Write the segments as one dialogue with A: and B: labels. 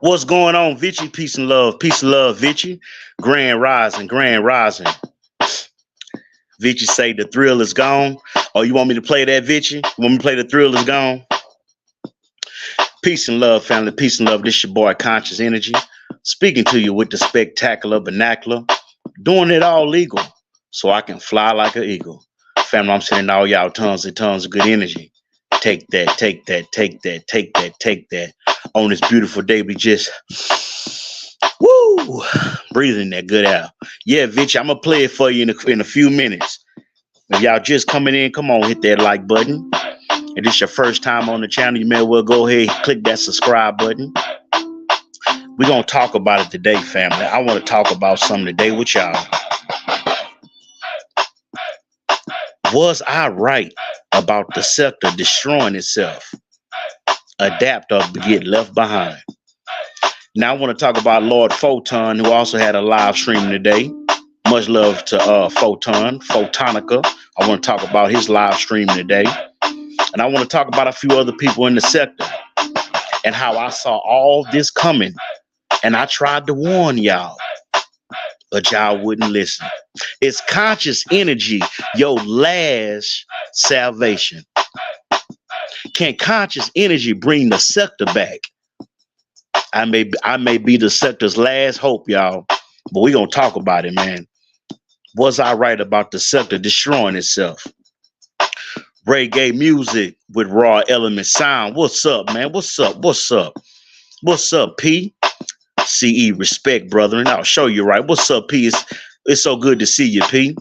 A: What's going on, Vichy? Peace and love, Vichy. Grand rising, grand rising. Vichy say the thrill is gone. Oh, you want me to play that, Vichy? You want me to play the thrill is gone? Peace and love, family. Peace and love. This your boy, Conscious Energy, speaking to you with the spectacular vernacular, doing it all legal, so I can fly like an eagle. Family, I'm sending all y'all tons and tons of good energy. Take that, take that, take that, take that, take that. On this beautiful day, we just woo breathing that good air. Yeah, Vitch, I'm gonna play it for you in a few minutes. If y'all just coming in, come on, hit that like button. If this your first time on the channel, you may well go ahead and click that subscribe button. We're gonna talk about it today, family. I want to talk about something today with y'all. Was I right about the sector destroying itself? Adapt or get left behind. Now I want to talk about Lord Photon, who also had a live stream today. Much love to Photonica. I want to talk about his live stream today. And I want to talk about a few other people in the sector and how I saw all this coming. And I tried to warn y'all, but y'all wouldn't listen. It's conscious energy, your last salvation. Can conscious energy bring the sector back? I may be the sector's last hope, y'all, but we're gonna talk about it, man. Was I right about the sector destroying itself? Reggae music with raw element sound. What's up, man? What's up? What's up? What's up, P? CE respect, brother, and I'll show you right. What's up, P? It's so good to see you, P.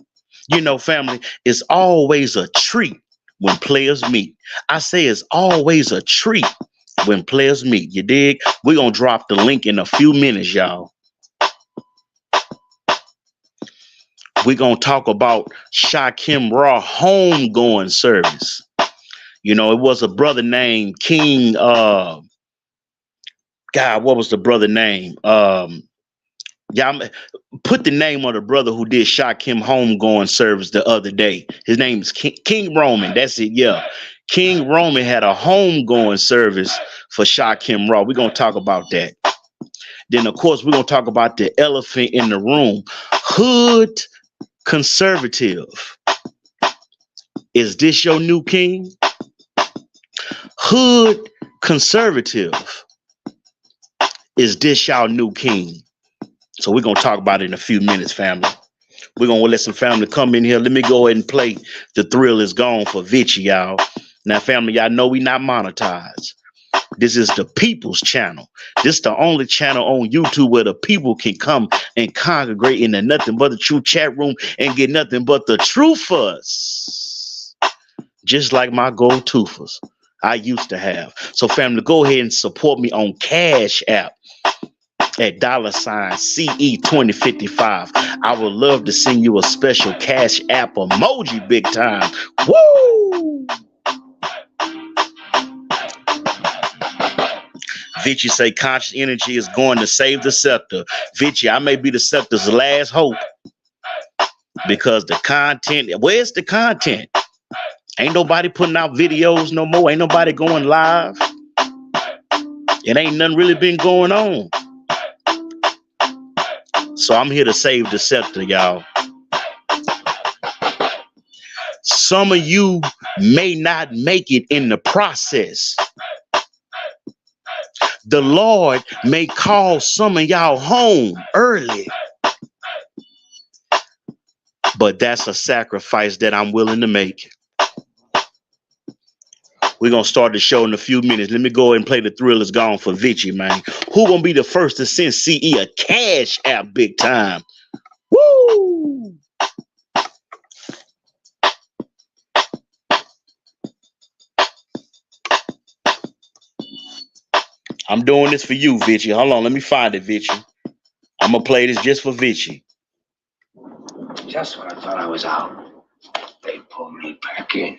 A: You know, family, it's always a treat when players meet. I say it's always a treat when players meet. You dig? We're gonna drop the link in a few minutes, y'all. We're gonna talk about Shakim Raw homegoing service. You know, it was a brother named King. God, what was the brother name? Y'all put the name of the brother who did Shakim homegoing service the other day. His name is King Roman. That's it. Yeah. King Roman had a homegoing service for Shakim Raw. We're going to talk about that. Then, of course, we're going to talk about the elephant in the room. Hood conservative. Is this your new king? Hood conservative. Is this y'all new king? So we're going to talk about it in a few minutes, family. We're going to let some family come in here. Let me go ahead and play The Thrill Is Gone for Vichy, y'all. Now, family, y'all know we not monetized. This is the people's channel. This is the only channel on YouTube where the people can come and congregate in the nothing but the truth chat room and get nothing but the truthers. Just like my gold toothers I used to have. So, family, go ahead and support me on Cash App at $CE2055. I would love to send you a special Cash App emoji, big time. Woo! Vichy say conscious energy is going to save the sector. Vichy, I may be the sector's last hope because the content, where's the content? Ain't nobody putting out videos no more. Ain't nobody going live. It ain't nothing really been going on. So I'm here to save the sector, y'all. Some of you may not make it in the process. The Lord may call some of y'all home early. But that's a sacrifice that I'm willing to make. We're going to start the show in a few minutes. Let me go ahead and play The Thrill Is Gone for Vichy, man. Who going to be the first to send CE a Cash App big time? Woo! I'm doing this for you, Vichy. Hold on, let me find it, Vichy. I'm going to play this just for Vichy.
B: Just when I thought I was out, they pulled me back in.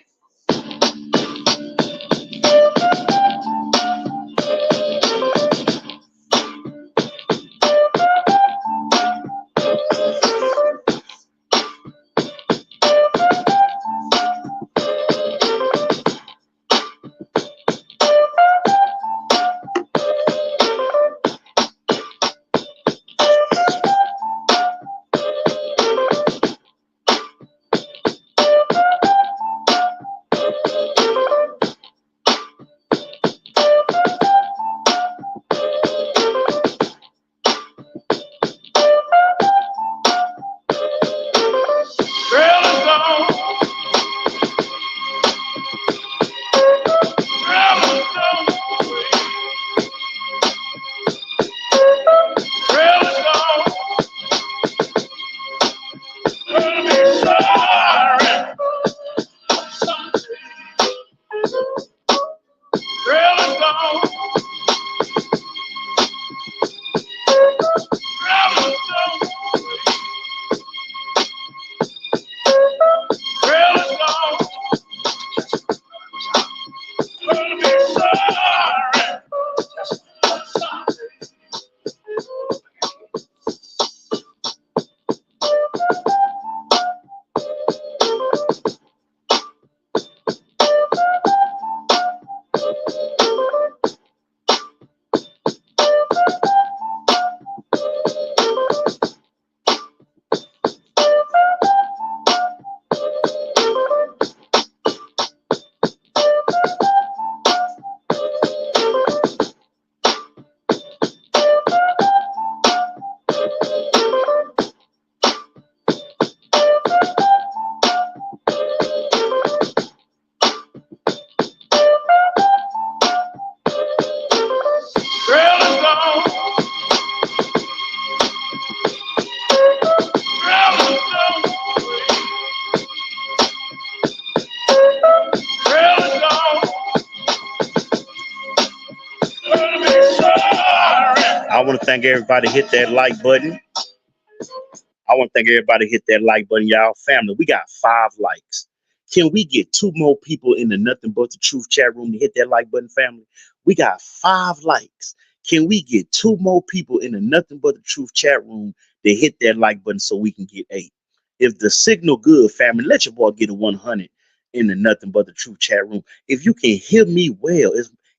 A: Thank everybody hit that like button. I want to thank everybody hit that like button, y'all. Family, we got 5 likes. Can we get 2 more people in the Nothing But the Truth chat room to hit that like button, family? We got 5 likes. Can we get 2 more people in the Nothing But the Truth chat room to hit that like button so we can get 8? If the signal good, family, let your boy get a 100 in the Nothing But the Truth chat room. If you can hear me well,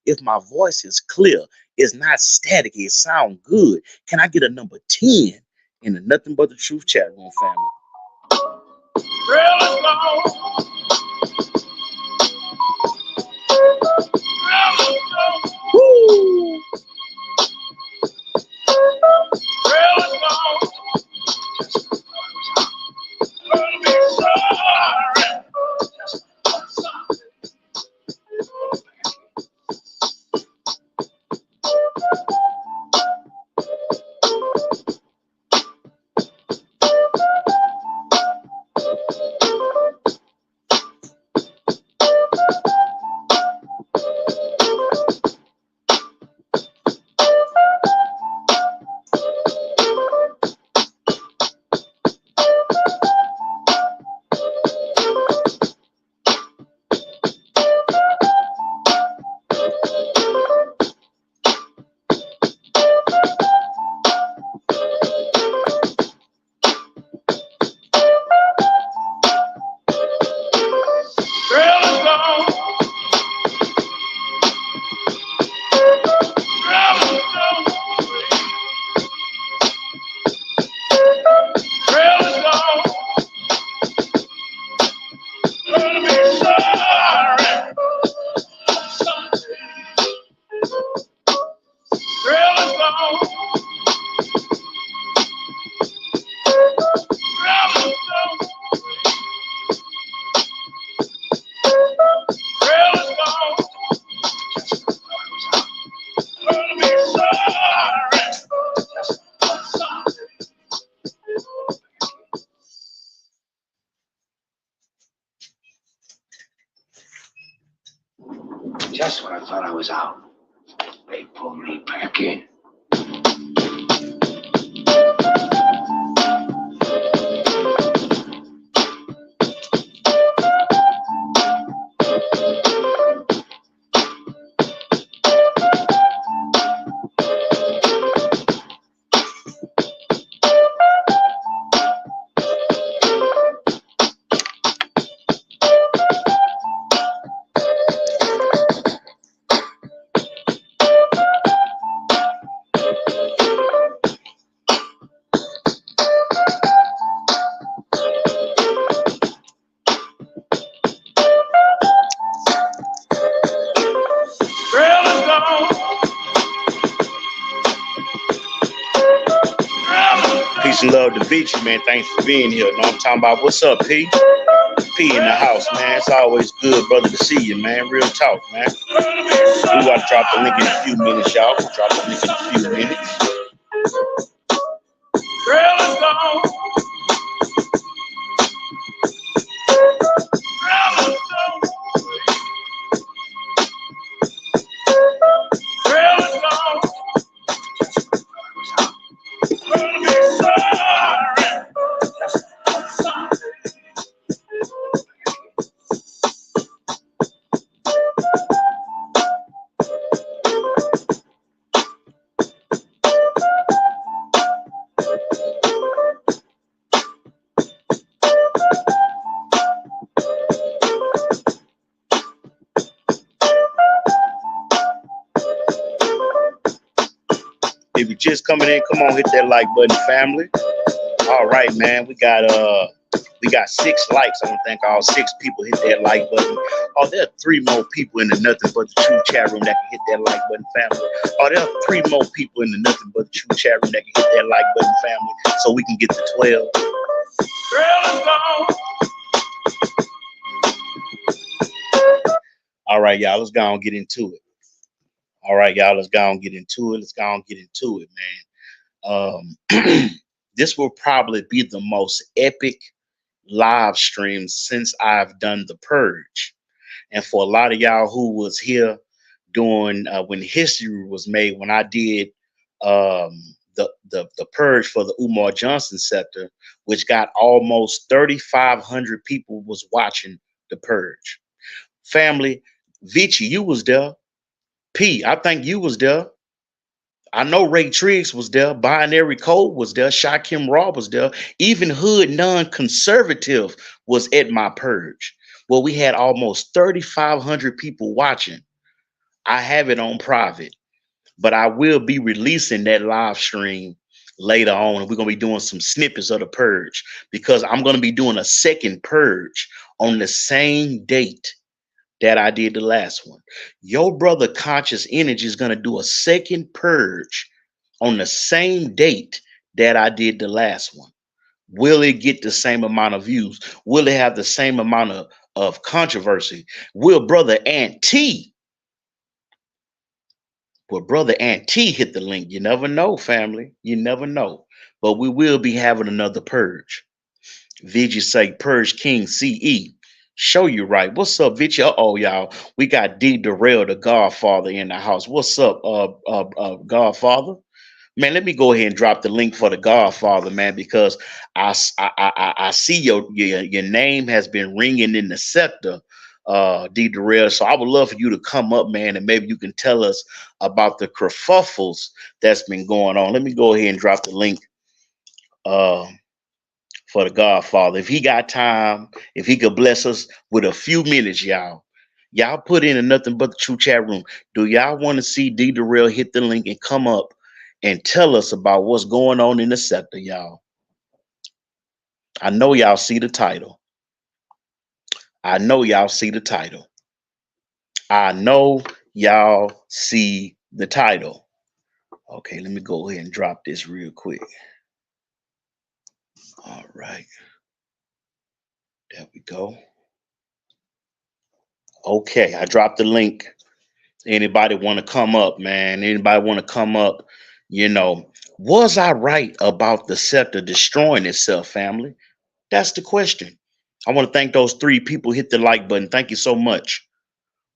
A: if my voice is clear, it's not static, it sound good. Can I get a number 10 in the Nothing But the Truth chat room, family? Really long. Really long. Woo. Really long. Gonna be sorry.
B: Just when I thought I was out, they pulled me back in.
A: Peace and love to Beachy, man. Thanks for being here. Know what I'm talking about? What's up, P? P in the house, man. It's always good, brother, to see you, man. Real talk, man. We got to drop the link in a few minutes, y'all. We'll drop the link in a few minutes. If you're just coming in, come on, hit that like button, family. All right, man. We got 6 likes. I don't think all 6 people hit that like button. Oh, there are 3 more people in the Nothing But the Truth chat room that can hit that like button, family. Oh, there are 3 more people in the Nothing But the Truth chat room that can hit that like button, family, so we can get to 12. All right, y'all, let's go and get into it. All right, y'all, let's go and get into it. Let's go and get into it, man. This will probably be the most epic live stream since I've done the purge. And for a lot of y'all who was here during when history was made, when I did the purge for the Umar Johnson sector, which got almost 3,500 people was watching the purge. Family, Vici, you was there. P, I think you was there. I know Ray Triggs was there. Binary Code was there. Shakim Raw was there. Even Hood Non-Conservative was at my purge. Well, we had almost 3,500 people watching. I have it on private, but I will be releasing that live stream later on. And we're going to be doing some snippets of the purge because I'm going to be doing a second purge on the same date that I did the last one. Your brother Conscious Energy is going to do a second purge on the same date that I did the last one. Will it get the same amount of views? Will it have the same amount of controversy? Will brother Ant T, will brother Ant T hit the link? You never know, family. You never know. But we will be having another purge. Vigi say Purge King CE. Show you right. What's up, Vigi? Uh-oh, y'all. We got D Derell, the Godfather, in the house. What's up, Godfather? Man, let me go ahead and drop the link for the Godfather, man, because I see your name has been ringing in the sector, D Derell. So I would love for you to come up, man, and maybe you can tell us about the kerfuffles that's been going on. Let me go ahead and drop the link. Uh, for the Godfather. If he got time, if he could bless us with a few minutes, y'all. Y'all put in a nothing but the true chat room. Do y'all want to see D Derell hit the link and come up and tell us about what's going on in the sector, y'all? I know y'all see the title. I know y'all see the title. I know y'all see the title. Okay, let me go ahead and drop this real quick. All right. There we go. Okay, I dropped the link. Anybody want to come up, man? Anybody want to come up? You know, was I right about the sector destroying itself, family? That's the question. I want to thank those three people. Hit the like button. Thank you so much.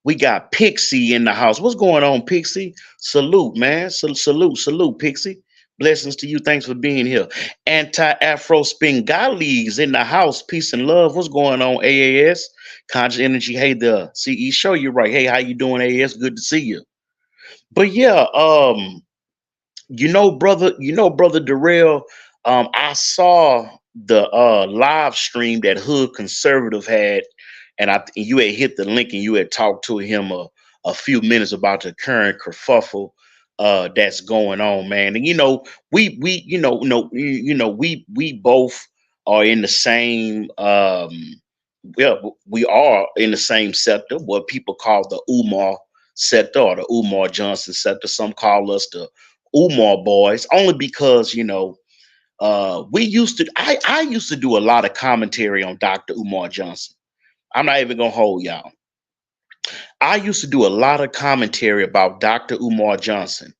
A: We got Pixie in the house. What's going on, Pixie? Salute, man. Salute, Pixie. Blessings to you. Thanks for being here. Anti-Afro Spingali's in the house. Peace and love. What's going on, AAS? Conscious Energy. Hey, the CE show you right. Hey, how you doing, AAS? Good to see you. But yeah, brother Darrell, I saw the live stream that Hood Conservative had, and you had hit the link and you had talked to him a few minutes about the current kerfuffle that's going on, man. And we both are in the same we are in the same sector, what people call the Umar sector or the Umar Johnson sector. Some call us the Umar boys, only because I used to do a lot of commentary on Dr. Umar Johnson. I'm not even gonna hold y'all. I used to do a lot of commentary about Dr. Umar Johnson.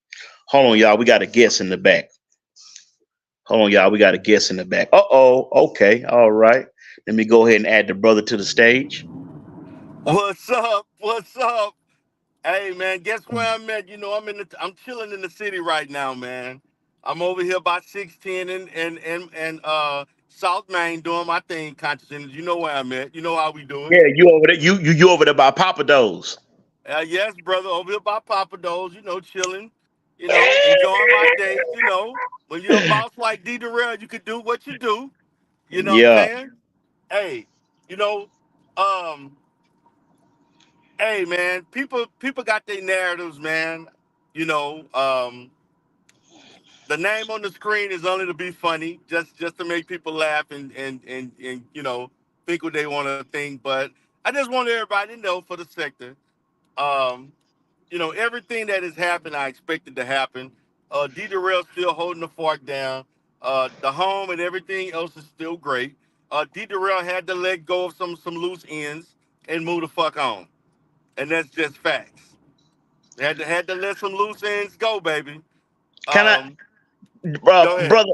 A: Hold on, y'all. We got a guest in the back. Hold on, y'all. We got a guest in the back. Uh-oh. Okay. All right. Let me go ahead and add the brother to the stage.
C: What's up? What's up? Hey man, guess where I'm at? I'm chilling in the city right now, man. I'm over here by 610 and South Main doing my thing, conscious energy. You know where I'm at. You know how we do it.
A: Yeah, you over there. You over there by Papa Do's.
C: Yes, brother, over here by Papa Do's, chilling, enjoying my day. When you're a boss like D Derell, you can do what you do. You know what I'm
A: Yeah.
C: saying? Hey, you know, um, hey man, people got their narratives, man. You know, the name on the screen is only to be funny, just to make people laugh and think what they want to think. But I just want everybody to know for the sector, um, everything that has happened, I expected to happen. D Derell still holding the fork down. The home and everything else is still great. D Derell had to let go of some loose ends and move the fuck on, and that's just facts. Had to let some loose ends go, baby.
A: Can I
C: Um, Go ahead.
A: brother,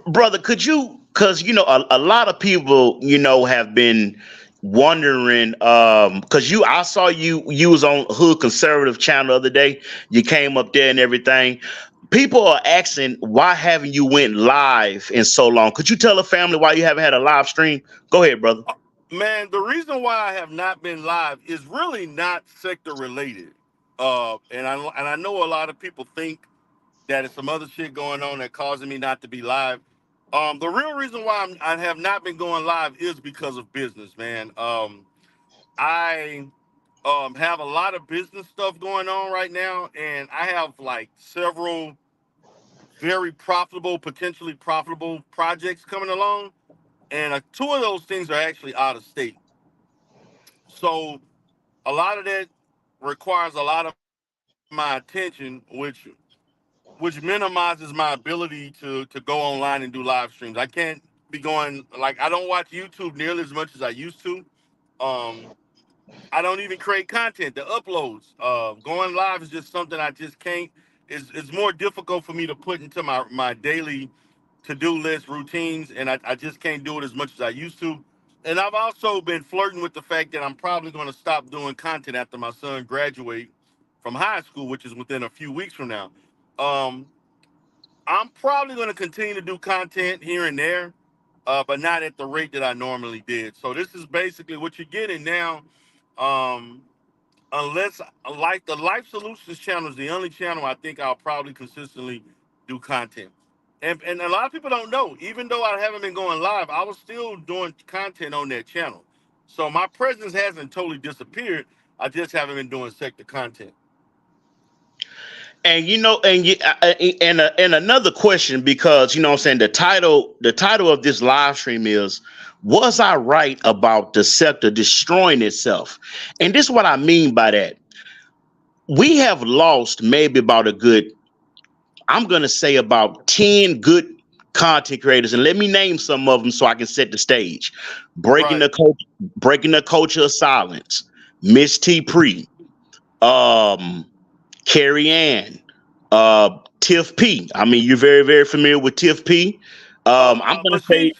A: brother, could you? Because a lot of people have been wondering. Because I saw you was on Hood Conservative channel the other day. You came up there and everything. People are asking why haven't you went live in so long? Could you tell the family why you haven't had a live stream? Go ahead, brother.
C: Man, the reason why I have not been live is really not sector related. And I know a lot of people think that it's some other shit going on that causing me not to be live. The real reason why I have not been going live is because of business, man. I have a lot of business stuff going on right now, and I have like several very profitable, potentially profitable projects coming along, and two of those things are actually out of state. So a lot of that requires a lot of my attention, which minimizes my ability to go online and do live streams. I can't be going like I don't watch YouTube nearly as much as I used to. Um, I don't even create content. The uploads, going live is just something I just can't. It's more difficult for me to put into my daily to do list routines, and I just can't do it as much as I used to. And I've also been flirting with the fact that I'm probably going to stop doing content after my son graduate from high school, which is within a few weeks from now. Um, I'm probably going to continue to do content here and there, but not at the rate that I normally did. So this is basically what you're getting now. Um, unless like the Life Solutions channel is the only channel I think I'll probably consistently do content. And a lot of people don't know, even though I haven't been going live, I was still doing content on that channel. So my presence hasn't totally disappeared. I just haven't been doing sector content.
A: And and another question, because you know what I'm saying, the title of this live stream is, was I right about the sector destroying itself? And this is what I mean by that. We have lost maybe about a good, I'm gonna say about 10 good content creators, and let me name some of them so I can set the stage. Breaking
C: Right.
A: the culture, breaking the culture of silence, Miss T Pre, um, Carrie Ann, Tiff P. I mean, you're very, very familiar with Tiff P. I'm gonna
C: But
A: say,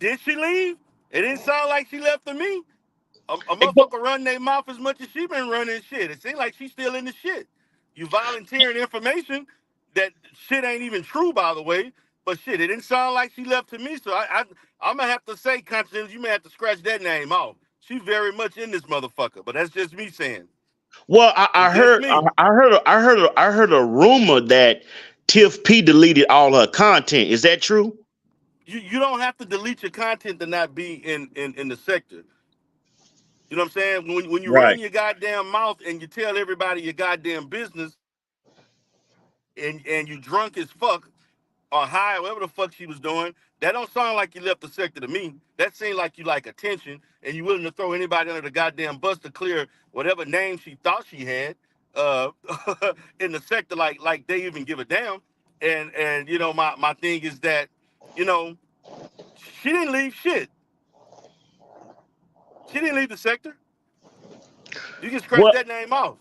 C: did she leave? It didn't sound like she left to me. A
A: it go-
C: motherfucker run their mouth as much as she been running shit. It seems like she's still in the shit. You volunteering information that shit ain't even true, by the way. But shit, it didn't sound like she left to me. So I'm gonna have to say, Conscience, you may have to scratch that name off. She very much in this motherfucker. But that's just me saying.
A: well, I,
C: It's
A: I
C: just
A: heard,
C: me.
A: I heard a rumor that Tiff P deleted all her content. Is that true?
C: You don't have to delete your content to not be in the sector. You know what I'm saying? When you
A: Right.
C: run your goddamn mouth and you tell everybody your goddamn business and you drunk as fuck or high, whatever the fuck she was doing, that don't sound like you left the sector to me. That seemed like you like attention and you willing to throw anybody under the goddamn bus to clear whatever name she thought she had uh in the sector, like they even give a damn. And you know, my thing is that, you know, she didn't leave shit. She didn't leave the sector. You can scratch
A: Well,
C: that name off.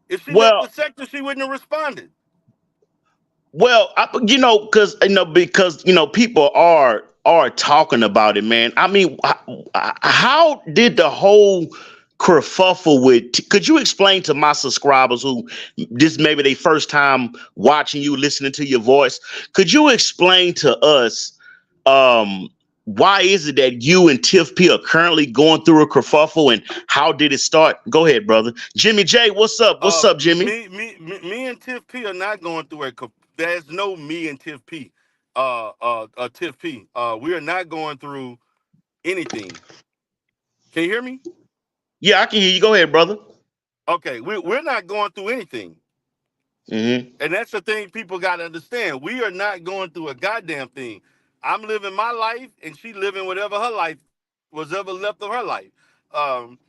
C: If she left
A: well,
C: the sector, she wouldn't have responded.
A: because people are talking about it, man. I mean, how did the whole kerfuffle with? Could you explain to my subscribers who this maybe they first time watching you, listening to your voice? Could you explain to us, um, why is it that you and Tiff P are currently going through a kerfuffle, and how did it start? Go ahead, brother. Jimmy J, what's up? What's up, Jimmy?
C: Me and Tiff P are not going through a. There's no me and Tiff P. Tiff P. We are not going through anything. Can you hear me?
A: Yeah, I can hear you. Go ahead, brother.
C: Okay, we're not going through anything,
A: Hmm.
C: and that's the thing people got to understand. We are not going through a goddamn thing. I'm living my life, and she living whatever her life was ever left of her life. Um,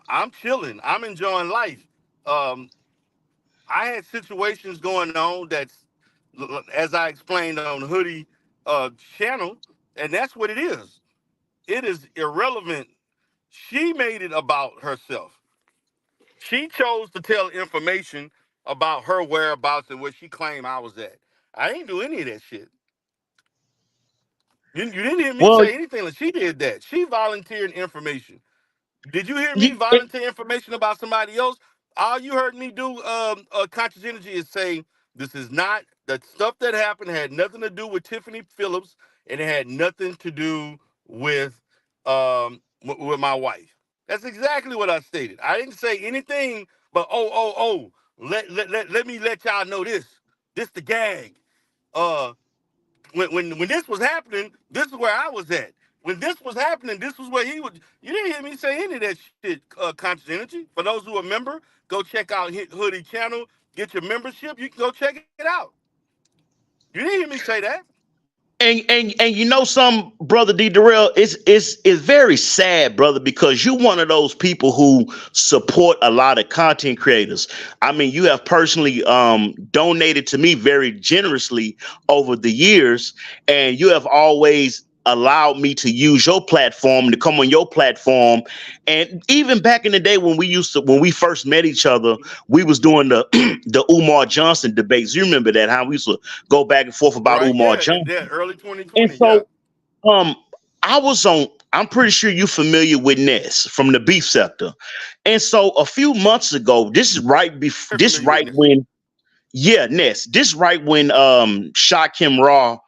C: I'm chilling. I'm enjoying life. Um, I had situations going on that's, as I explained on Hoodie channel, and that's what it is. It is irrelevant. She made it about herself. She chose to tell information about her whereabouts and where she claimed I was at. I didn't do any of that shit. You didn't hear me
A: Well,
C: say anything like she did that. She volunteered information. Did you hear me
A: you,
C: volunteer information about somebody else? All you heard me do, conscious energy, is say this is not The stuff that happened had nothing to do with Tiffany Phillips, and it had nothing to do with with my wife. That's exactly what I stated. I didn't say anything but let me let y'all know this. This the gag. Uh when this was happening, this is where I was at. When this was happening, this was where he would. You didn't hear me say any of that shit. Conscious Energy. For those who are member, go check out Hoodie channel. Get your membership. You can go check it out. You didn't hear me say that.
A: And you know some brother D Derell, it's very sad, brother, because you're one of those people who support a lot of content creators. I mean, you have personally donated to me very generously over the years, and you have always allowed me to use your platform, to come on your platform. And even back in the day when we first met each other, we was doing the the Umar Johnson debates. You remember that, how we used to go back and forth about
C: Right?
A: Umar
C: Yeah.
A: Johnson.
C: Yeah. Early
A: And
C: 2020. Yeah.
A: so um I was on, I'm pretty sure you're familiar with Ness from the beef sector. And so a few months ago,
C: Very
A: this
C: familiar with
A: right
C: this.
A: when, yeah, Ness, this right when Shakim Raw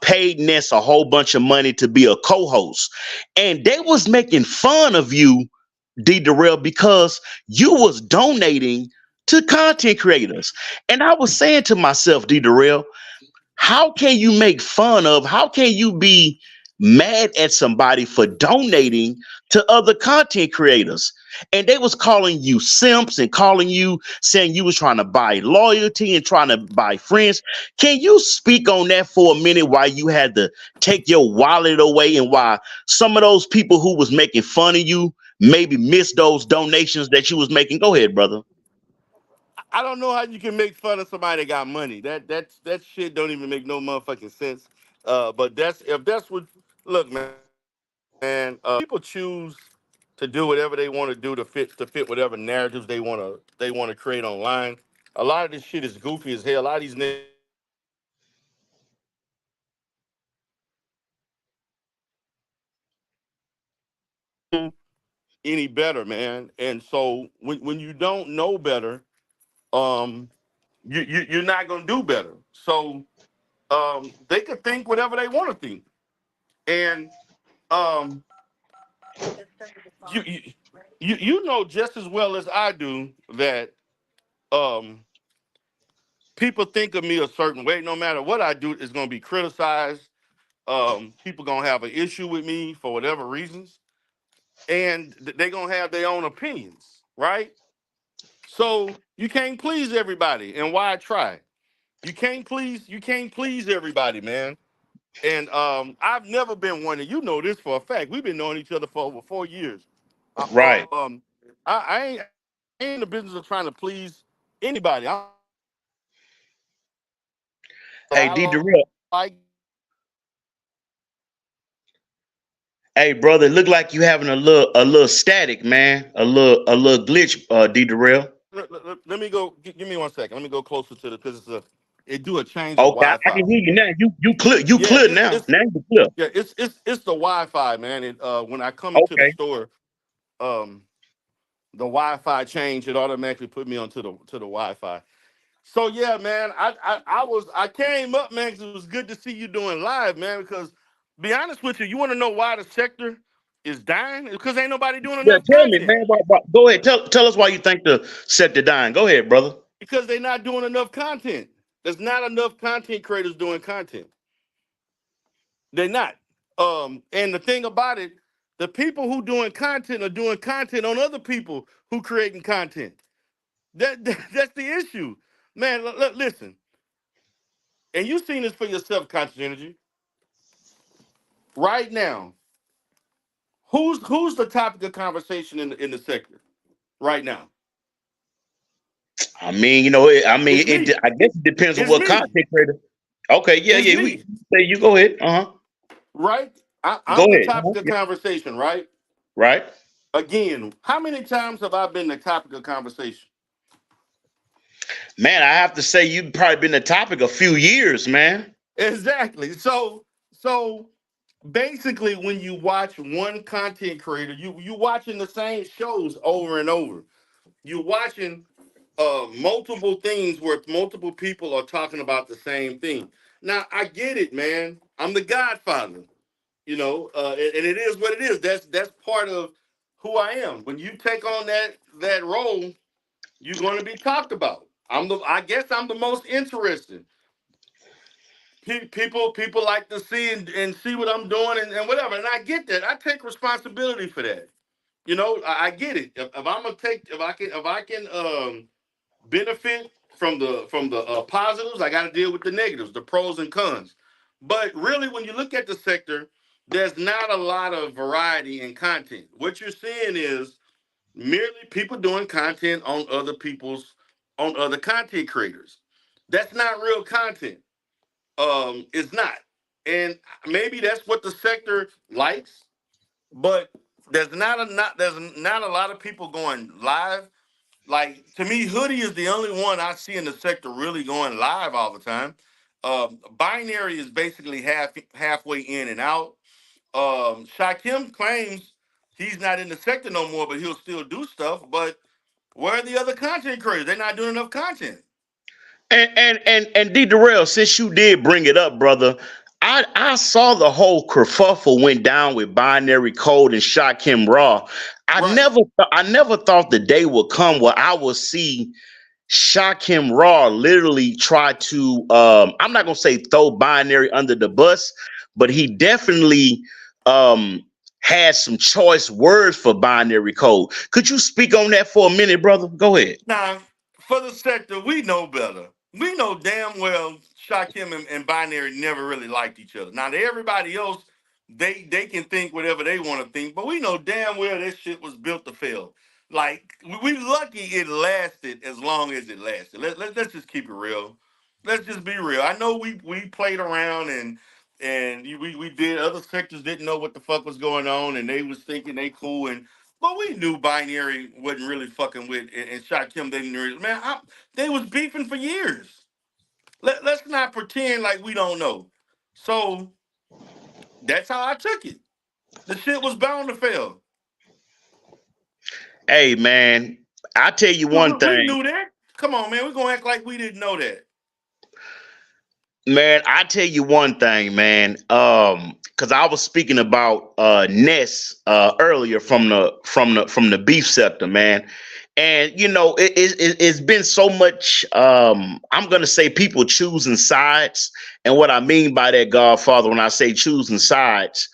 A: paid Ness a whole bunch of money to be a co-host. And they was making fun of you, D Darrell, because you was donating to content creators. And I was saying to myself, D Darrell, how can you be mad at somebody for donating to other content creators? And they was calling you simps and calling you, saying you was trying to buy loyalty and trying to buy friends. Can you speak on that for a minute, why you had to take your wallet away, and why some of those people who was making fun of you maybe missed those donations that you was making? Go ahead, brother.
C: I don't know how you can make fun of somebody that got money. That shit don't even make no motherfucking sense. But that's if that's what. Look, man. People choose to do whatever they want to do to fit whatever narratives they want to create online. A lot of this shit is goofy as hell. A lot of these niggas don't know any better, man. And so when you don't know better, um, you're not gonna do better. So they could think whatever they want to think, and um, you, you you know just as well as I do that um, people think of me a certain way. No matter what I do, it's gonna be criticized. People gonna have an issue with me for whatever reasons, and they're gonna have their own opinions, right? So you can't please everybody, and why try? You can't please everybody, man. And I've never been one, and you know this for a fact. We've been knowing each other for over 4 years.
A: Right.
C: I ain't in the business of trying to please anybody. I'm just trying to do what I like to do.
A: Hey, D Darrell. Hey, brother, it look like you having a little static, man. A little glitch, D Darrell.
C: Let me go. Give me 1 second. Let me go closer to the because it do a change of
A: Okay, I
C: Wi-Fi.
A: can hear you now. You
C: Yeah,
A: clear now. Now you clear.
C: it's the Wi-Fi, man. When I come into the
A: Okay.
C: store, um, the Wi-Fi change, it automatically put me onto the Wi-Fi. So yeah, man, I came up, man, because it was good to see you doing live, man. Because be honest with you, you want to know why the sector is dying? It's because ain't nobody doing
A: Yeah,
C: enough
A: tell me,
C: content.
A: man. Go ahead. Tell us why you think the set to dying. Go ahead, brother.
C: Because they're not doing enough content. There's not enough content creators doing content. They're not. And the thing about it, the people who doing content are doing content on other people who creating content. That's the issue, man. Listen, and you've seen this for yourself, conscious energy. Right now, who's the topic of conversation in the sector right now?
A: I mean,
C: It's me.
A: I guess it depends on
C: It's
A: what
C: me.
A: content creator. Okay, yeah,
C: It's
A: yeah.
C: me.
A: Say you go ahead.
C: Right?
A: Go
C: I'm the
A: ahead.
C: topic of
A: Yeah.
C: conversation. Right?
A: Right.
C: Again, how many times have I been the topic of conversation?
A: Man, I have to say you've probably been the topic a few years, man.
C: Exactly. So basically, when you watch one content creator, you watching the same shows over and over. You watching. multiple things where multiple people are talking about the same thing. Now I get it, man. I'm the Godfather, and it is what it is. That's part of who I am. When you take on that role, you're going to be talked about. I guess I'm the most interesting. People like to see and see what I'm doing and whatever, and I get that. I take responsibility for that. I get it. If I'm gonna take, if I can benefit from the positives, I got to deal with the negatives, the pros and cons. But really, when you look at the sector, there's not a lot of variety in content. What you're seeing is merely people doing content on other content creators. That's not real content. It's not, and maybe that's what the sector likes. But there's not a lot of people going live. Like, to me, Hoodie is the only one I see in the sector really going live all the time. Binary is basically halfway in and out. Shakim claims he's not in the sector no more, but he'll still do stuff. But where are the other content creators? They're not doing enough content.
A: And D Derell, since you did bring it up, brother, I saw the whole kerfuffle went down with Binary Code and Shakim Raw.
C: Right.
A: I never thought the day would come where I will see Shakim Raw literally try to I'm not gonna say throw Binary under the bus, but he definitely um had some choice words for Binary Code. Could you speak on that for a minute, brother? Go ahead.
C: Now, for the sector, we know better. We know damn well Shakim and Binary never really liked each other. Now, to everybody else, they can think whatever they want to think, but we know damn well this shit was built to fail. Like, we lucky it lasted as long as it lasted. Let's just keep it real. Let's just be real. I know we played around and we did. Other sectors didn't know what the fuck was going on, and they was thinking they cool, and but we knew Binary wasn't really fucking with and shot Kim. They didn't really, man. They was beefing for years. Let's not pretend like we don't know. So that's how I took it. The shit was bound to fail.
A: Hey man, I tell you
C: We,
A: one
C: we
A: thing.
C: knew that. Come on, man. We're gonna act like we didn't know that.
A: Man, I tell you one thing, man. Because I was speaking about Ness earlier from the beef sector, man. And it's been so much. I'm gonna say people choosing sides, and what I mean by that, Godfather, when I say choosing sides,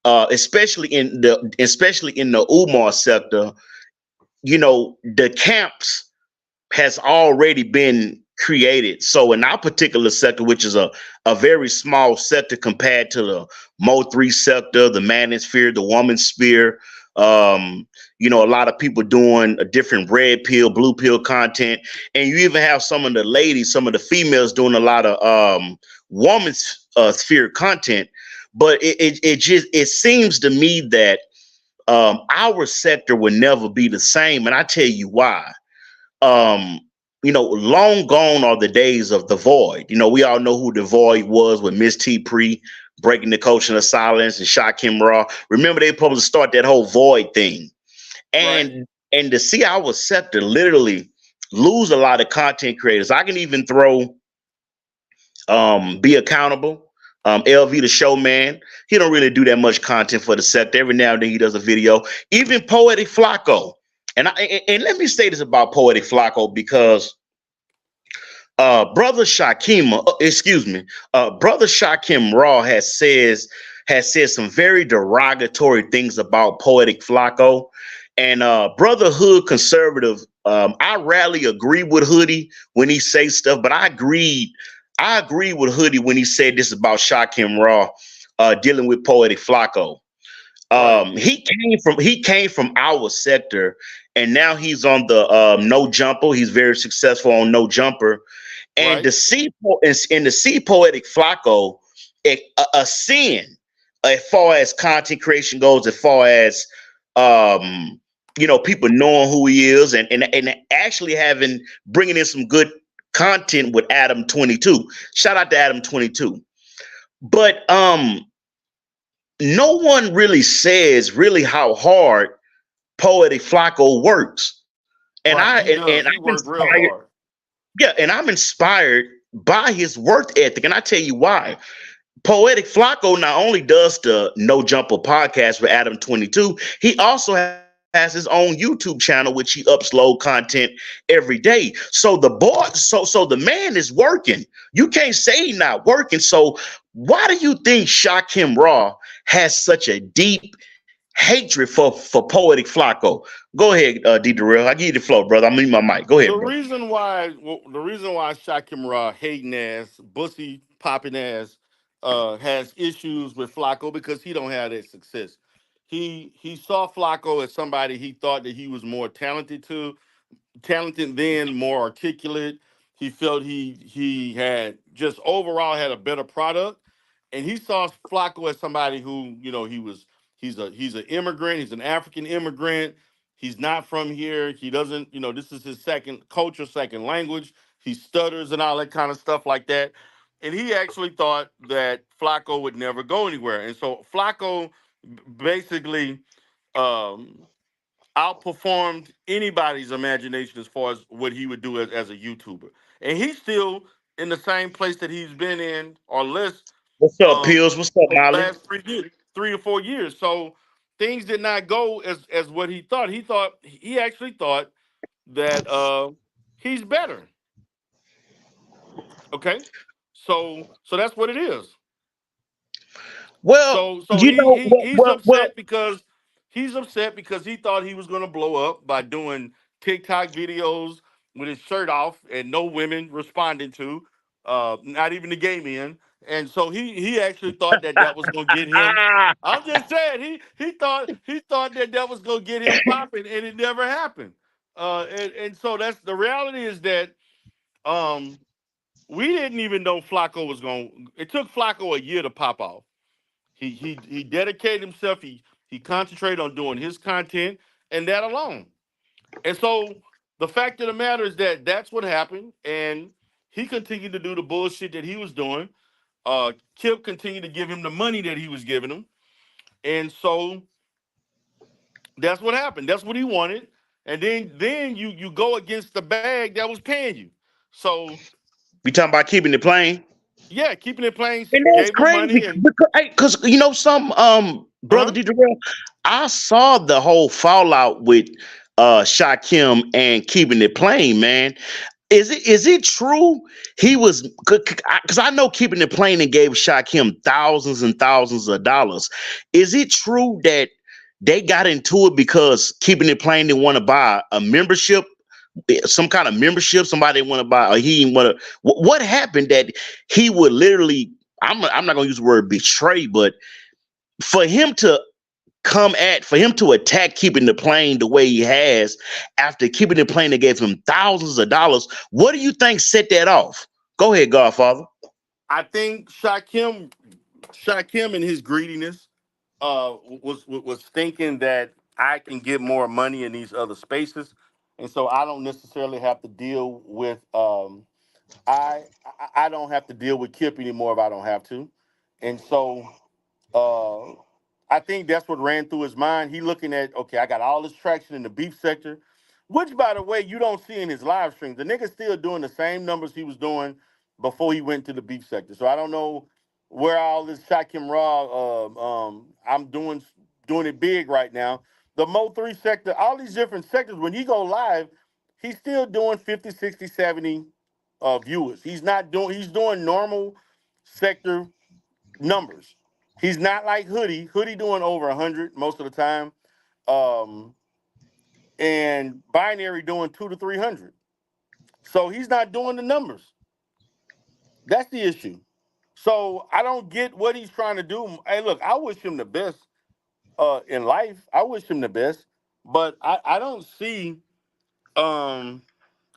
A: especially in the Umar sector, the camps has already been created. So in our particular sector, which is a very small sector compared to the Mo3 sector, the manosphere, the woman sphere, a lot of people doing a different red pill, blue pill content. And you even have some of the ladies, some of the females doing a lot of woman's sphere content. But it seems to me that our sector will never be the same. And I tell you why. um Long gone are the days of the void. We all know who the void was with Miss T Pre breaking the culture of silence and Shakim Raw. Remember, they supposed to start that whole void thing,
C: Right.
A: and to see our sector literally lose a lot of content creators. I can even throw Be Accountable, LV the Showman. He don't really do that much content for the sector. Every now and then he does a video. Even Poetic Flacco. And let me say this about Poetic Flacco, because brother Shakim, excuse me, brother Shakim Raw has said some very derogatory things about Poetic Flacco. And brother Hood Conservative, I rarely agree with Hoodie when he says stuff, but I agree with Hoodie when he said this about Shakim Raw dealing with Poetic Flacco.
C: Right.
A: He came from our sector, and now he's on the No Jumper. He's very successful on No Jumper. And
C: Right.
A: to see Poetic Flacco ascend as far as content creation goes, as far as people knowing who he is, and actually bringing in some good content with Adam 22. Shout out to Adam 22. But no one really says really how hard Poetic Flacco works. And
C: Right.
A: I
C: He
A: and
C: does. He
A: I'm
C: worked real
A: inspired.
C: hard.
A: Yeah, and I'm inspired by his work ethic, and I tell you why. Poetic Flacco not only does the No Jumper podcast with Adam 22, he also has his own YouTube channel which he upload content every day. So the boy, so the man is working. You can't say he not working. So why do you think Shakim Raw has such a deep hatred for Poetic Flacco? Go ahead, D Derell. I give you the floor, brother. I'm in my mic. Go
C: The
A: ahead, bro.
C: reason why, the reason why Shakim Ra hating ass, bussy popping ass, has issues with Flacco because he don't have that success. He saw Flacco as somebody he thought that he was more talented then, more articulate. He felt he had just overall had a better product, and he saw Flacco as somebody who he's an immigrant. He's an African immigrant. He's not from here. He doesn't this is his second culture, second language. He stutters and all that kind of stuff like that. And he actually thought that Flacco would never go anywhere. And so Flacco basically um, outperformed anybody's imagination as far as what he would do as a YouTuber. And he's still in the same place that he's been in or less
A: What's up, Pills? What's up,
C: for the
A: Molly?
C: last 3 years, 3 or 4 years. So things did not go as what he thought. He actually thought that he's better. Okay. So that's what it is.
A: Well,
C: So
A: you know,
C: he's upset because he thought he was going to blow up by doing TikTok videos with his shirt off and no women responding to, not even the gay men. And so he actually thought that that was going to get him. I'm just saying he thought that that was going to get him popping, and it never happened. And so that's the reality is that um, we didn't even know Flacco was going. It took Flacco a year to pop off. He dedicated himself. He concentrated on doing his content and that alone. And so the fact of the matter is that that's what happened, and he continued to do the bullshit that he was doing. Kip continued to give him the money that he was giving him, and so that's what happened. That's what he wanted, and then you go against the bag that was paying you. So
A: we talking about keeping it plain.
C: yeah, keeping it plain
A: And that's
C: gave him
A: crazy
C: money and
A: because you know some brother
C: uh
A: D Jarrell, I saw the whole fallout with Shakim and keeping it plain, man. Is it true he was because I know keeping it plain and gave Shakim thousands and thousands of dollars. Is it true that they got into it because keeping it plain didn't want to buy a membership, some kind of membership, somebody want to buy, or he didn't want to? What happened that he would literally? I'm not gonna use the word betray, but for him to for him to attack keeping the plane the way he has after keeping the plane that gave him thousands of dollars, what do you think set that off? Go ahead, Godfather.
C: I think Shakim and his greediness was thinking that I can get more money in these other spaces, and so I don't necessarily have to deal with I don't have to deal with Kip anymore if I don't have to, and so uh, I think that's what ran through his mind. He looking at, okay, I got all this traction in the beef sector, which by the way, you don't see in his live streams. The nigga's still doing the same numbers he was doing before he went to the beef sector. So I don't know where all this Shakim Raw I'm doing it big right now. The Mo 3 sector, all these different sectors, when you go live, he's still doing 50, 60, 70 viewers. He's doing normal sector numbers. He's not like Hoodie. Hoodie doing over 100 most of the time. Um, and Binary doing 2 to 300. So he's not doing the numbers. That's the issue. So I don't get what he's trying to do. Hey, look, I wish him the best in life. I wish him the best, but I don't see um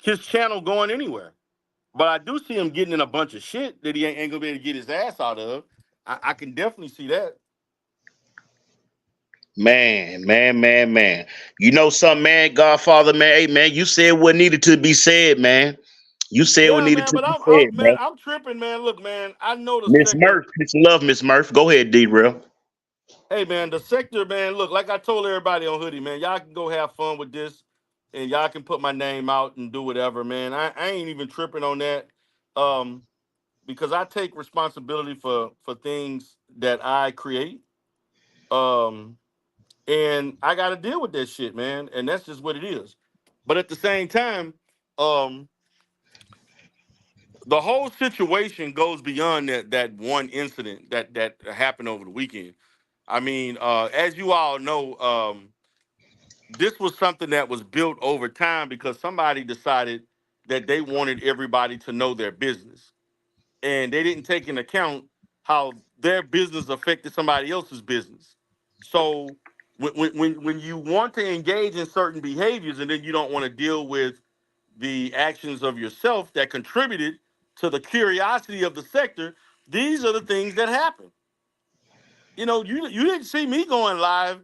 C: his channel going anywhere. But I do see him getting in a bunch of shit that he ain't gonna be able to get his ass out of. I can definitely see that.
A: Man. You know something, man, Godfather, man. Hey, man, you said what needed to be said, man. You said what
C: Yeah,
A: needed
C: man,
A: to
C: but
A: be
C: I'm
A: said,
C: man,
A: bro.
C: I'm tripping, man. Look, man, I know the
A: Miss
C: sector.
A: Murph, peace and love, Miss Murph. Go ahead, D real.
C: Hey, man, the sector, man. Look, like I told everybody on Hoodie, man, y'all can go have fun with this. and y'all can put my name out and do whatever, man. I ain't even tripping on that. Um, because I take responsibility for things that I create. Um, and I got to deal with that shit, man. And that's just what it is. But at the same time, um, the whole situation goes beyond that one incident that happened over the weekend. I mean, as you all know, this was something that was built over time because somebody decided that they wanted everybody to know their business, and they didn't take into account how their business affected somebody else's business. So when you want to engage in certain behaviors and then you don't want to deal with the actions of yourself that contributed to the curiosity of the sector, these are the things that happen. You know, you didn't see me going live,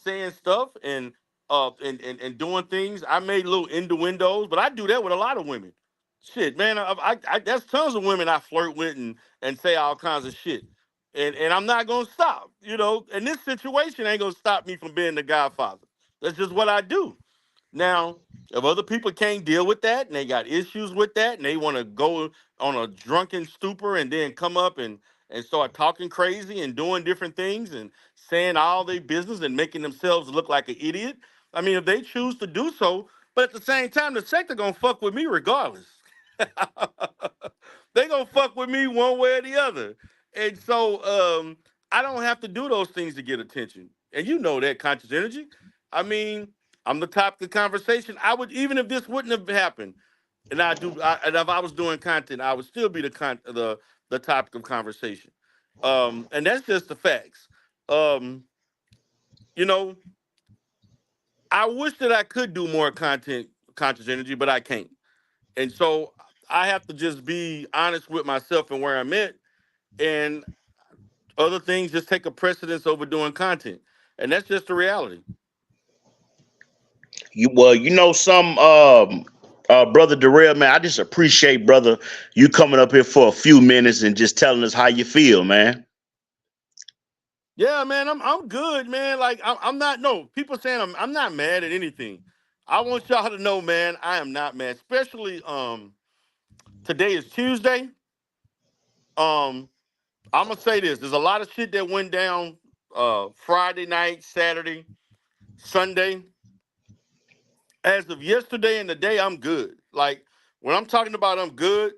C: saying stuff and doing things. I made little innuendos, but I do that with a lot of women. Shit, man, there's tons of women I flirt with and say all kinds of shit, and I'm not gonna stop. You know, and this situation ain't gonna stop me from being the Godfather. That's just what I do. Now, if other people can't deal with that and they got issues with that and they want to go on a drunken stupor and then come up and start talking crazy and doing different things and saying all their business and making themselves look like an idiot, I mean, if they choose to do so, but at the same time, the sector gonna fuck with me regardless. They gonna fuck with me one way or the other. And so I don't have to do those things to get attention. And you know that, conscious energy. I mean, I'm the topic of conversation. I would, even if this wouldn't have happened, and if I was doing content, I would still be the topic of conversation. And that's just the facts. Um, you know, I wish that I could do more content, conscious energy, but I can't. And so I have to just be honest with myself and where I'm at, and other things just take a precedence over doing content, and that's just the reality.
A: You know, some brother Darrell, man, I just appreciate, brother, you coming up here for a few minutes and just telling us how you feel, man.
C: Yeah, man, I'm good, man. Like I'm not. No, people saying I'm not mad at anything. I want y'all to know, man, I am not mad. Especially today is Tuesday. Um, I'm gonna say this. There's a lot of shit that went down Friday night, Saturday, Sunday. As of yesterday and today, I'm good. Like when I'm talking about I'm good,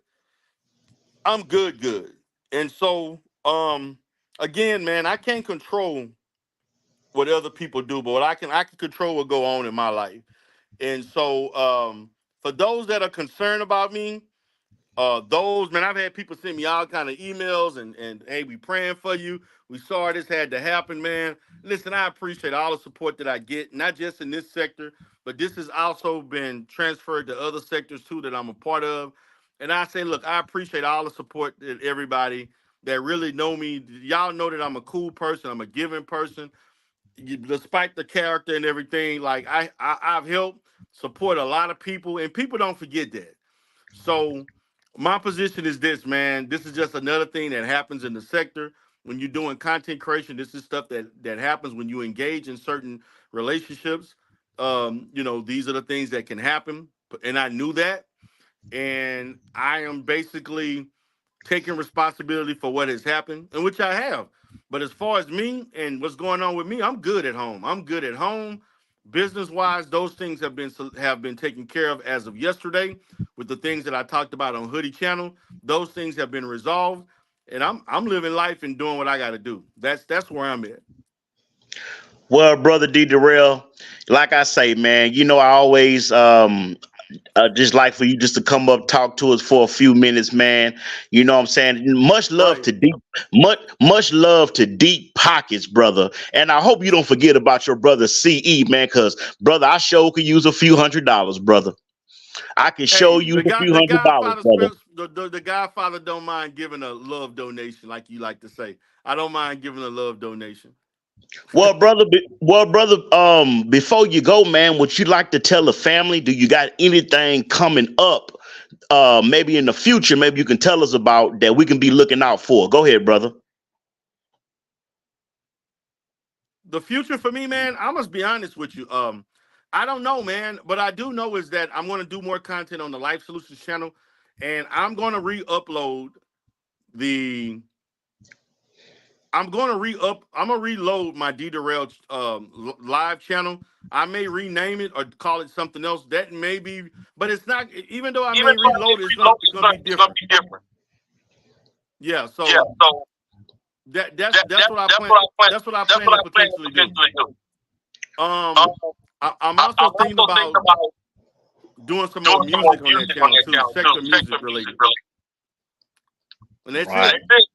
C: good. And so again, man, I can't control what other people do, but what I can control what go on in my life. And so for those that are concerned about me, those, man, I've had people send me all kind of emails and hey, we praying for you. We saw this had to happen, man. Listen, I appreciate all the support that I get, not just in this sector, but this has also been transferred to other sectors too that I'm a part of. And I say, look, I appreciate all the support that everybody that really know me. Y'all know that I'm a cool person. I'm a giving person. Despite the character and everything, like I've helped support a lot of people, and people don't forget that. So my position is this, man. This is just another thing that happens in the sector when you're doing content creation. This is stuff that happens when you engage in certain relationships. You know, these are the things that can happen, and I knew that, and I am basically taking responsibility for what has happened, and which I have. But as far as me and what's going on with me, I'm good at home. I'm good at home. Business wise, those things have been taken care of as of yesterday with the things that I talked about on Hoodie Channel. Those things have been resolved, and I'm living life and doing what I got to do. That's where I'm at.
A: Well, brother D Derell, like I say, man, you know, I always just like for you just to come up talk to us for a few minutes, man. You know what I'm saying?
C: Right.
A: Much love to deep pockets, brother. And I hope you don't forget about your brother CE, man, because brother, I sure could use a few $100, brother. I can show
C: Hey,
A: you a few
C: the
A: $100,
C: Godfather
A: brother.
C: the Godfather don't mind giving a love donation, like you like to say. I don't mind giving a love donation.
A: Brother, before you go, man, would you like to tell the family? Do you got anything coming up? Maybe in the future, maybe you can tell us about that we can be looking out for. Go ahead, brother.
C: The future for me, man, I must be honest with you. I don't know, man, but I do know is that I'm going to do more content on the Life Solutions channel, and I'm going to re-upload the. I'm going to re-up. I'm going to reload my D Derell live channel. I may rename it or call it something else. That may be, but it's not. Even though I
B: Even
C: may
B: though I
C: reload
B: didn't
C: it,
B: reload,
C: it's going to be
B: it's gonna
C: different.
B: be different.
C: Yeah.
B: Yeah,
C: So
B: so
C: that's what I
B: that's
C: plan.
B: what I plan.
C: That's what I
B: That's
C: plan
B: what
C: to
B: I plan to
C: potentially do.
B: potentially do.
C: Um,
B: Um,
C: I'm also
B: I'm
C: thinking
B: also thinking
C: about
B: about
C: doing some more
B: doing some more
C: music on that
B: music on
C: channel
B: that
C: too,
B: channel too,
C: sector music
B: sector music
C: related.
B: related.
C: And that's
A: Right.
C: it.
B: That's it.